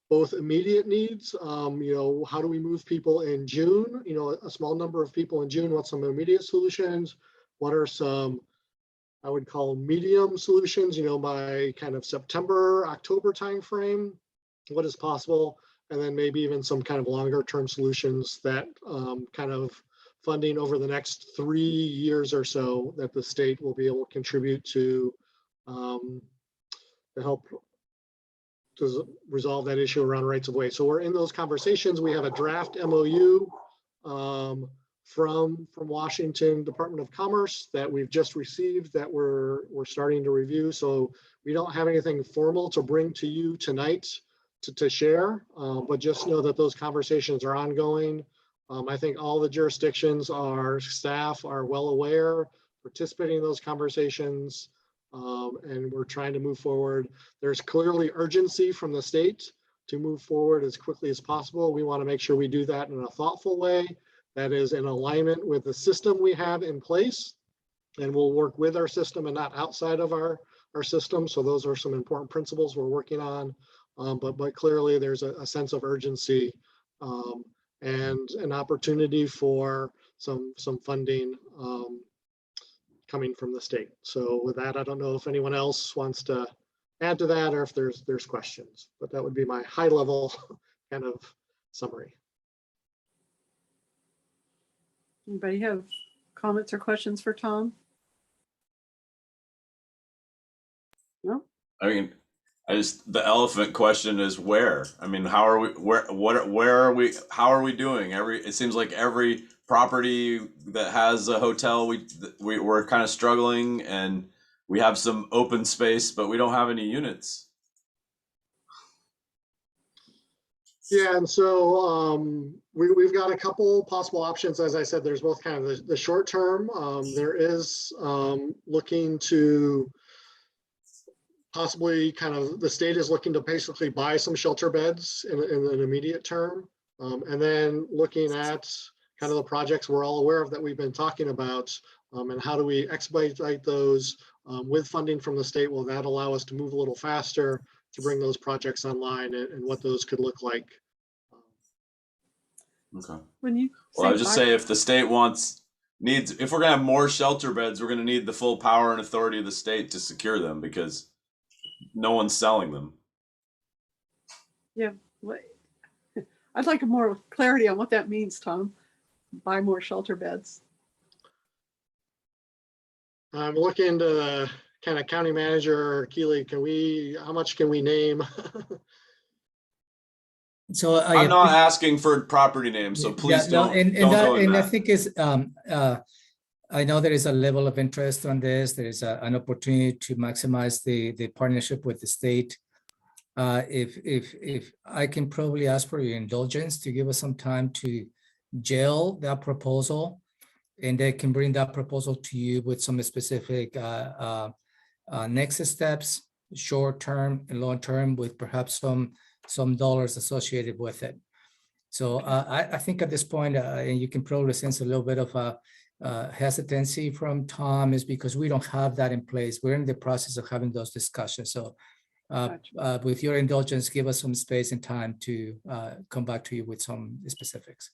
both immediate needs. How do we move people in June? A small number of people in June. What's some immediate solutions? What are some, I would call, medium solutions, by kind of September, October timeframe? What is possible? And then maybe even some kind of longer term solutions that kind of funding over the next 3 years or so that the state will be able to contribute to help to resolve that issue around rights of way. So we're in those conversations. We have a draft MOU from Washington Department of Commerce that we've just received that we're starting to review. So we don't have anything formal to bring to you tonight to share, but just know that those conversations are ongoing. I think all the jurisdictions, our staff are well aware, participating in those conversations, and we're trying to move forward. There's clearly urgency from the state to move forward as quickly as possible. We want to make sure we do that in a thoughtful way that is in alignment with the system we have in place, and we'll work with our system and not outside of our system. So those are some important principles we're working on, but clearly there's a sense of urgency and an opportunity for some funding coming from the state. So with that, I don't know if anyone else wants to add to that or if there's questions, but that would be my high level kind of summary. Anybody have comments or questions for Tom? No? I mean, the elephant question is where? I mean, how are we, where are we, how are we doing? It seems like every property that has a hotel, we're kind of struggling, and we have some open space, but we don't have any units. Yeah, and so we've got a couple possible options. As I said, there's both kind of the short term. There is looking to possibly kind of, the state is looking to basically buy some shelter beds in an immediate term. And then looking at kind of the projects we're all aware of that we've been talking about, and how do we expedite those with funding from the state? Will that allow us to move a little faster to bring those projects online, and what those could look like? Okay. Well, I would just say if the state needs, if we're gonna have more shelter beds, we're gonna need the full power and authority of the state to secure them, because no one's selling them. Yeah, I'd like more clarity on what that means, Tom. Buy more shelter beds. I'm looking to the kind of county manager, Keely, how much can we name? So I'm not asking for property names, so please don't go in I that. think is I know there is a level of interest on this. There is an opportunity to maximize the partnership with the state. If I can probably ask for your indulgence to give us some time to gel that proposal, and they can bring that proposal to you with some specific next steps, short term and long term, with perhaps some dollars associated with it. So I think at this point, and you can probably sense a little bit of hesitancy from Tom, is because we don't have that in place. We're in the process of having those discussions. So with your indulgence, give us some space and time to come back to you with some specifics.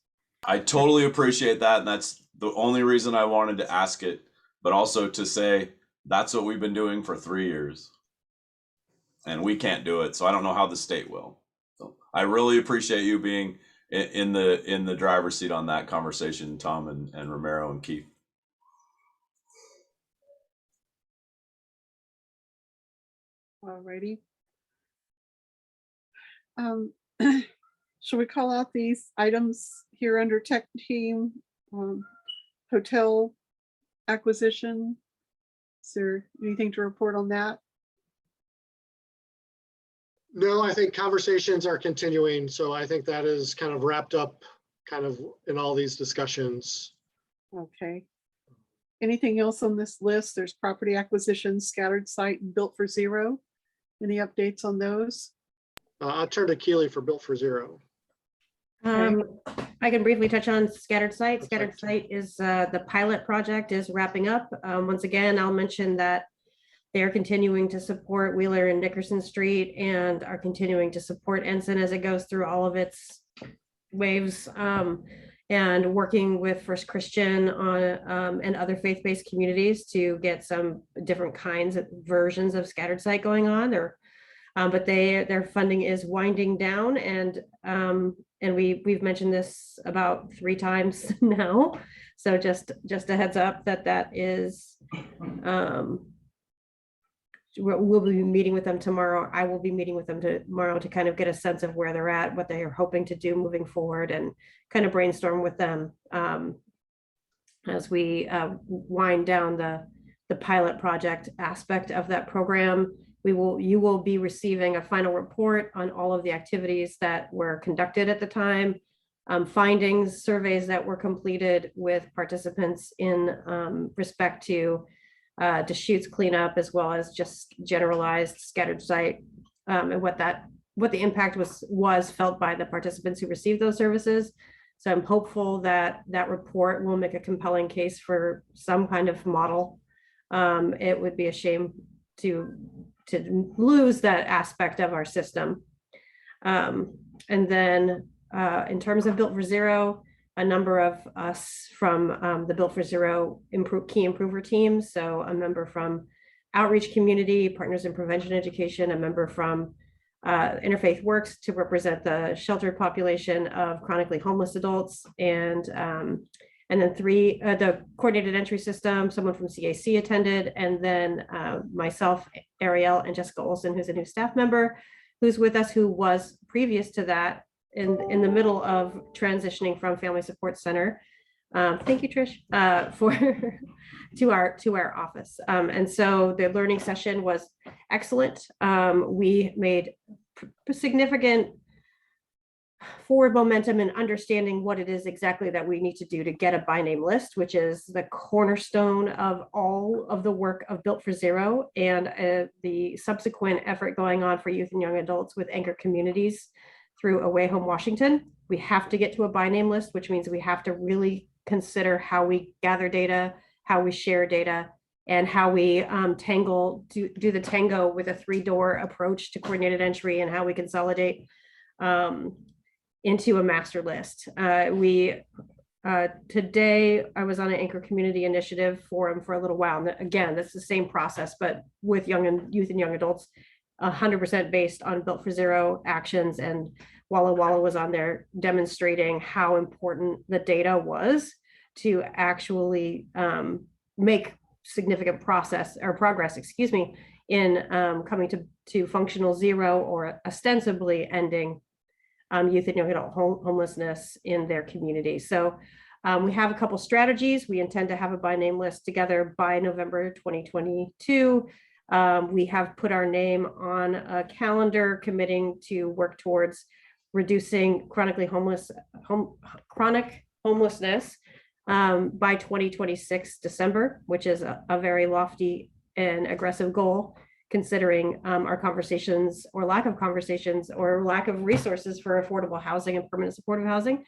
I totally appreciate that. And that's the only reason I wanted to ask it, but also to say that's what we've been doing for 3 years. And we can't do it. So I don't know how the state will. So I really appreciate you being in the driver's seat on that conversation, Tom and Romero and Keith. Alrighty. Shall we call out these items here under tech team? Hotel acquisition. Is there anything to report on that? No, I think conversations are continuing. So I think that is kind of wrapped up kind of in all these discussions. Okay. Anything else on this list? There's property acquisition, scattered site, and built for zero. Any updates on those? I'll turn to Keely for Built for Zero. I can briefly touch on scattered site. Scattered site is the pilot project is wrapping up. Once again, I'll mention that they are continuing to support Wheeler and Nickerson Street and are continuing to support Ensign as it goes through all of its waves, and working with First Christian on and other faith-based communities to get some different kinds of versions of scattered site going on. But their funding is winding down, and we've mentioned this about 3 times now. So just a heads up that is we'll be meeting with them tomorrow. I will be meeting with them tomorrow to kind of get a sense of where they're at, what they are hoping to do moving forward, and kind of brainstorm with them as we wind down the pilot project aspect of that program. You will be receiving a final report on all of the activities that were conducted at the time, findings, surveys that were completed with participants in respect to Deschutes cleanup, as well as just generalized scattered site, and what the impact was felt by the participants who received those services. So I'm hopeful that that report will make a compelling case for some kind of model. It would be a shame to lose that aspect of our system. And then in terms of Built for Zero, a number of us from the Built for Zero key improver team. So a member from Outreach Community, Partners in Prevention Education, a member from Interfaith Works to represent the sheltered population of chronically homeless adults, and then 3, the coordinated entry system, someone from CAC attended, and then myself, Ariel, and Jessica Olson, who's a new staff member, who's with us, who was previous to that in the middle of transitioning from Family Support Center. Thank you, Trish, to our office. And so the learning session was excellent. We made significant forward momentum in understanding what it is exactly that we need to do to get a by name list, which is the cornerstone of all of the work of Built for Zero, and the subsequent effort going on for youth and young adults with anchor communities through Away Home Washington. We have to get to a by name list, which means we have to really consider how we gather data, how we share data, and how we do the tango with a 3-door approach to coordinated entry, and how we consolidate into a master list. Today I was on an anchor community initiative forum for a little while. And again, that's the same process, but with youth and young adults, 100% based on Built for Zero actions. And Walla Walla was on there demonstrating how important the data was to actually make significant progress, in coming to functional zero, or ostensibly ending youth and young adult homelessness in their community. So we have a couple strategies. We intend to have a by name list together by November 2022. We have put our name on a calendar committing to work towards reducing chronic homelessness by 2026 December, which is a very lofty and aggressive goal, considering our conversations or lack of conversations or lack of resources for affordable housing and permanent supportive housing.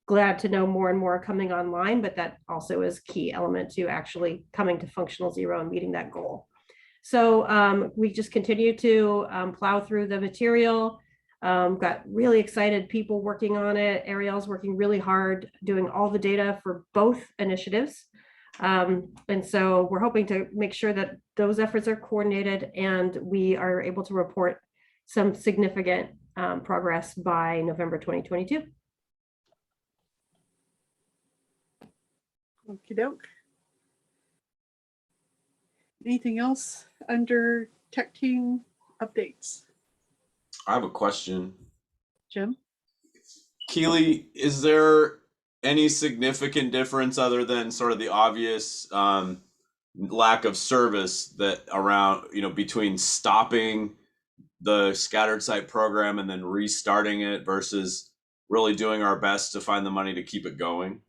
Glad to know more and more coming online, but that also is a key element to actually coming to functional zero and meeting that goal. So we just continue to plow through the material. Got really excited people working on it. Ariel's working really hard doing all the data for both initiatives. And so we're hoping to make sure that those efforts are coordinated and we are able to report some significant progress by November 2022. Okie doke. Anything else under tech team updates? I have a question. Jim? Keely, is there any significant difference other than sort of the obvious lack of service that around, between stopping the scattered site program and then restarting it versus really doing our best to find the money to keep it going?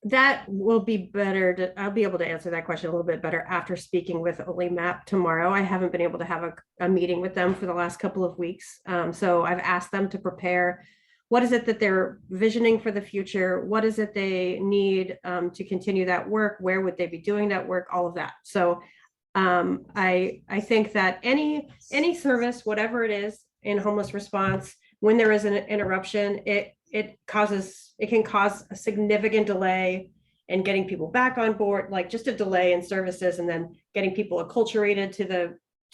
That will be better. I'll be able to answer that question a little bit better after speaking with Only Map tomorrow. I haven't been able to have a meeting with them for the last couple of weeks. So I've asked them to prepare. What is it that they're visioning for the future? What is it they need to continue that work? Where would they be doing that work? All of that. So I think that any service, whatever it is in homeless response, when there is an interruption, it can cause a significant delay in getting people back on board, like just a delay in services, and then getting people acculturated to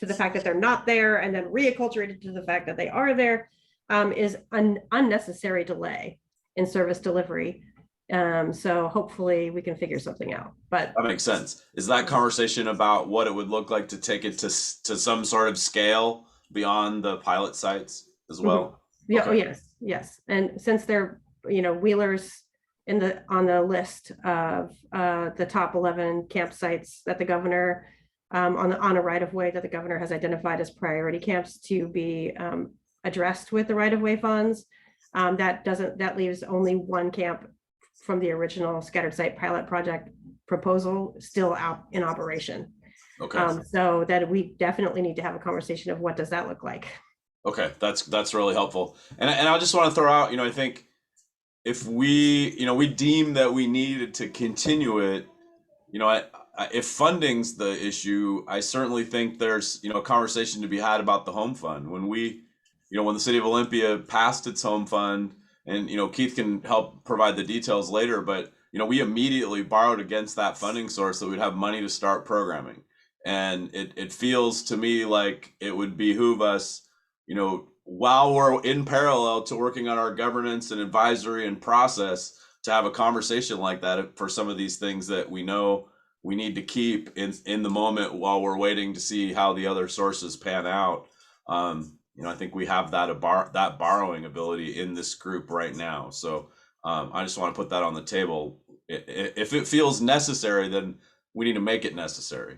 the fact that they're not there, and then reacculturated to the fact that they are there, is an unnecessary delay in service delivery. So hopefully we can figure something out. But that makes sense. Is that conversation about what it would look like to take it to some sort of scale beyond the pilot sites as well? Yeah. Okay. Oh, yes. And since they're, Wheeler's on the list of the top 11 campsites that the governor on a right of way that the governor has identified as priority camps to be addressed with the right of way funds, that leaves only one camp from the original scattered site pilot project proposal still out in operation. Okay. So that we definitely need to have a conversation of what does that look like. Okay, that's really helpful. And I just want to throw out, I think if we deem that we needed to continue it, if funding's the issue, I certainly think there's, a conversation to be had about the home fund. When when the city of Olympia passed its home fund, and, Keith can help provide the details later, but, we immediately borrowed against that funding source so we'd have money to start programming. And it feels to me like it would behoove us, while we're in parallel to working on our governance and advisory and process, to have a conversation like that for some of these things that we know we need to keep in the moment while we're waiting to see how the other sources pan out. I think we have that borrowing ability in this group right now. So I just want to put that on the table. If it feels necessary, then we need to make it necessary.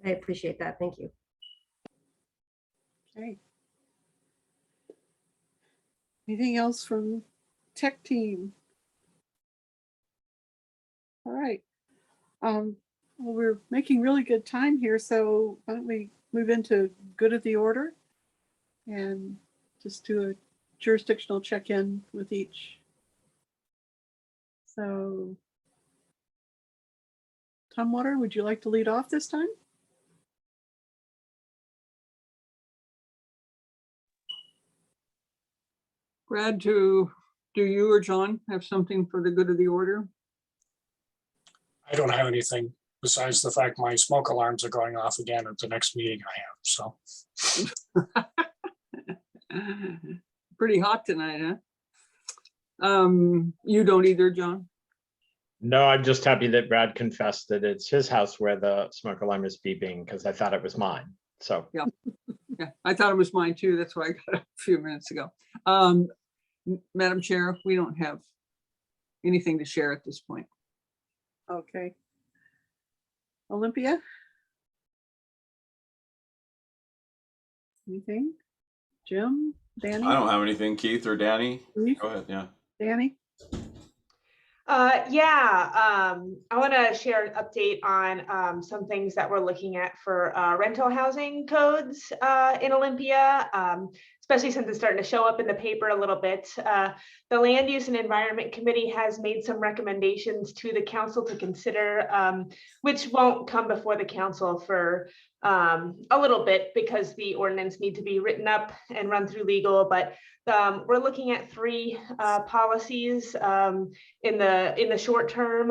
I appreciate that. Thank you. Okay. Anything else from tech team? All right. Well, we're making really good time here, so why don't we move into good of the order and just do a jurisdictional check-in with each. So, Tumwater, would you like to lead off this time? Brad, do you or John have something for the good of the order? I don't have anything besides the fact my smoke alarms are going off again at the next meeting I have, so. Pretty hot tonight, huh? You don't either, John? No, I'm just happy that Brad confessed that it's his house where the smoke alarm is beeping, because I thought it was mine. So yeah, I thought it was mine too. That's why I got it a few minutes ago. Madam Chair, we don't have anything to share at this point. Okay. Olympia? Anything? Jim? Danny? I don't have anything. Keith or Danny? Keith? Go ahead. Yeah. Danny? I want to share an update on some things that we're looking at for rental housing codes in Olympia, especially since it's starting to show up in the paper a little bit. The Land Use and Environment Committee has made some recommendations to the council to consider, which won't come before the council for a little bit because the ordinance need to be written up and run through legal, but we're looking at 3 policies in the short term.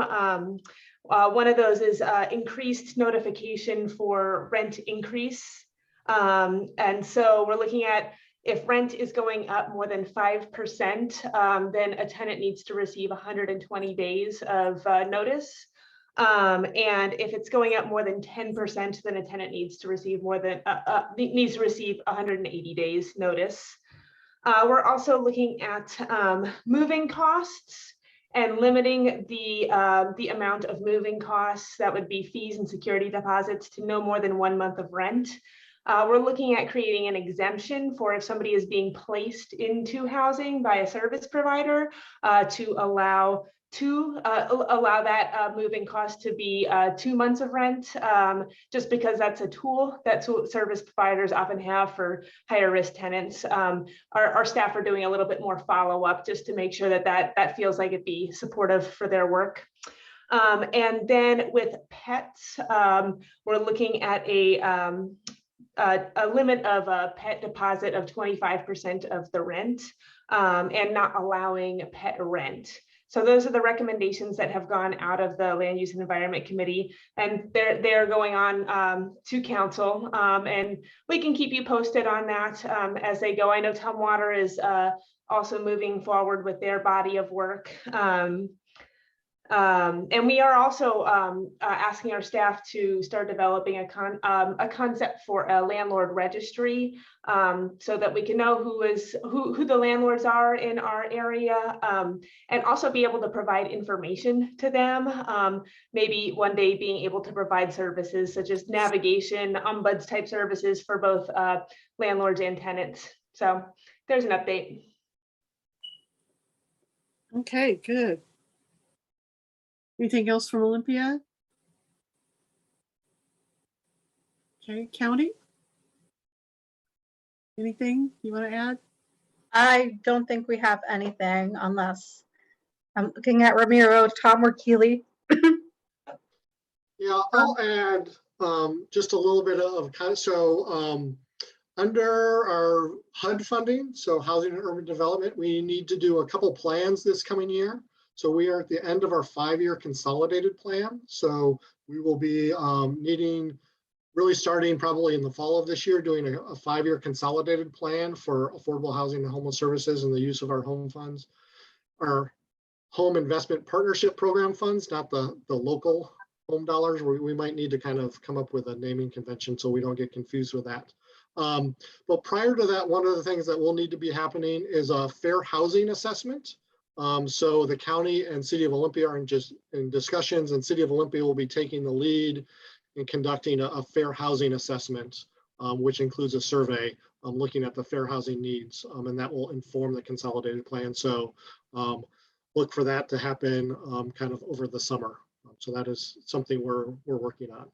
One of those is increased notification for rent increase. And so we're looking at if rent is going up more than 5%, then a tenant needs to receive 120 days of notice. And if it's going up more than 10%, then a tenant needs to receive 180 days notice. We're also looking at moving costs and limiting the amount of moving costs, that would be fees and security deposits, to no more than 1 month of rent. We're looking at creating an exemption for if somebody is being placed into housing by a service provider to allow that moving cost to be 2 months of rent, just because that's a tool that service providers often have for higher risk tenants. Our staff are doing a little bit more follow-up just to make sure that feels like it'd be supportive for their work. And then with pets, we're looking at a limit of a pet deposit of 25% of the rent, and not allowing pet rent. So those are the recommendations that have gone out of the Land Use and Environment Committee, and they're going on to council, and we can keep you posted on that as they go. I know Tumwater is also moving forward with their body of work. And we are also asking our staff to start developing a concept for a landlord registry, so that we can know who the landlords are in our area, and also be able to provide information to them. Maybe one day being able to provide services such as navigation, ombuds type services for both landlords and tenants. So there's an update. Okay, good. Anything else from Olympia? Okay, county? Anything you want to add? I don't think we have anything unless I'm looking at Ramiro, Tom, or Keely. Yeah, I'll add just a little bit of under our HUD funding, so housing and urban development, we need to do a couple plans this coming year. So we are at the end of our 5-year consolidated plan. So we will be really starting probably in the fall of this year, doing a 5-year consolidated plan for affordable housing and homeless services and the use of our home funds, our home investment partnership program funds, not the local home dollars. We might need to kind of come up with a naming convention so we don't get confused with that. But prior to that, one of the things that will need to be happening is a fair housing assessment. So the county and City of Olympia are in discussions, and City of Olympia will be taking the lead in conducting a fair housing assessment, which includes a survey looking at the fair housing needs, and that will inform the consolidated plan. So look for that to happen kind of over the summer. So that is something we're working on.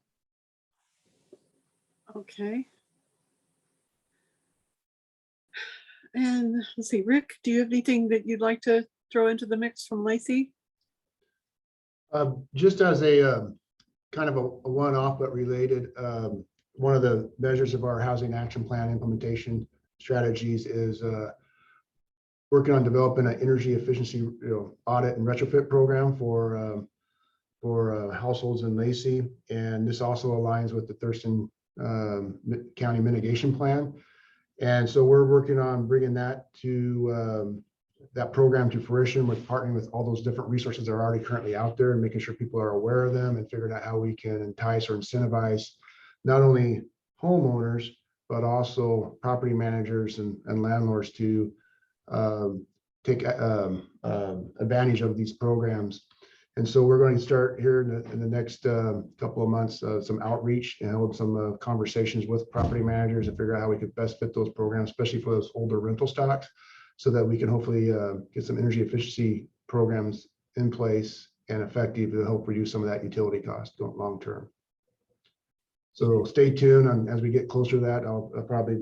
Okay. And let's see, Rick, do you have anything that you'd like to throw into the mix from Lacey? Just as a kind of a one-off but related, one of the measures of our housing action plan implementation strategies is working on developing an energy efficiency audit and retrofit program for households in Lacey. And this also aligns with the Thurston County mitigation plan. And so we're working on bringing that to that program to fruition, with partnering with all those different resources that are already currently out there and making sure people are aware of them and figuring out how we can entice or incentivize not only homeowners, but also property managers and landlords to take advantage of these programs. And so we're going to start here in the next couple of months, some outreach and hold some conversations with property managers and figure out how we could best fit those programs, especially for those older rental stocks, so that we can hopefully get some energy efficiency programs in place and effective to help reduce some of that utility cost long term. So stay tuned, and as we get closer to that, I'll probably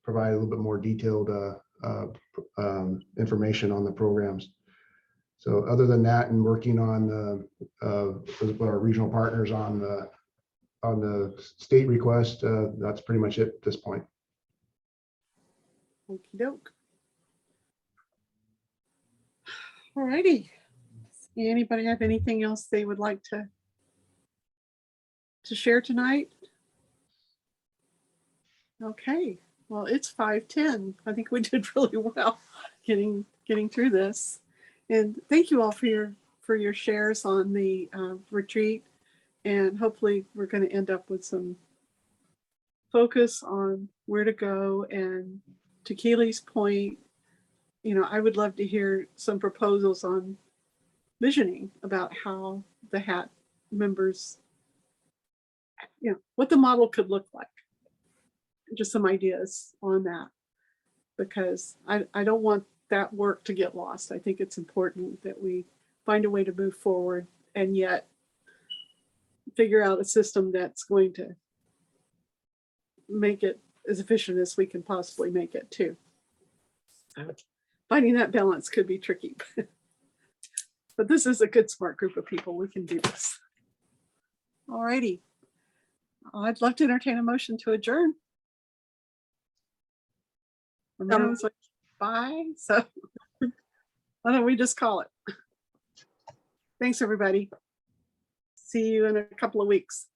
provide a little bit more detailed information on the programs. So other than that, and working on with our regional partners on the state request, that's pretty much it at this point. Okey doke. All righty. Anybody have anything else they would like to share tonight? Okay, well, it's 5:10. I think we did really well getting through this. And thank you all for your shares on the retreat. And hopefully we're going to end up with some focus on where to go. And to Keely's point, you know, I would love to hear some proposals on visioning about how the HAT members, you know, what the model could look like. Just some ideas on that, because I don't want that work to get lost. I think it's important that we find a way to move forward and yet figure out a system that's going to make it as efficient as we can possibly make it too. Finding that balance could be tricky, but this is a good, smart group of people. We can do this. All righty. I'd love to entertain a motion to adjourn. And then I was like, bye. So why don't we just call it? Thanks, everybody. See you in a couple of weeks.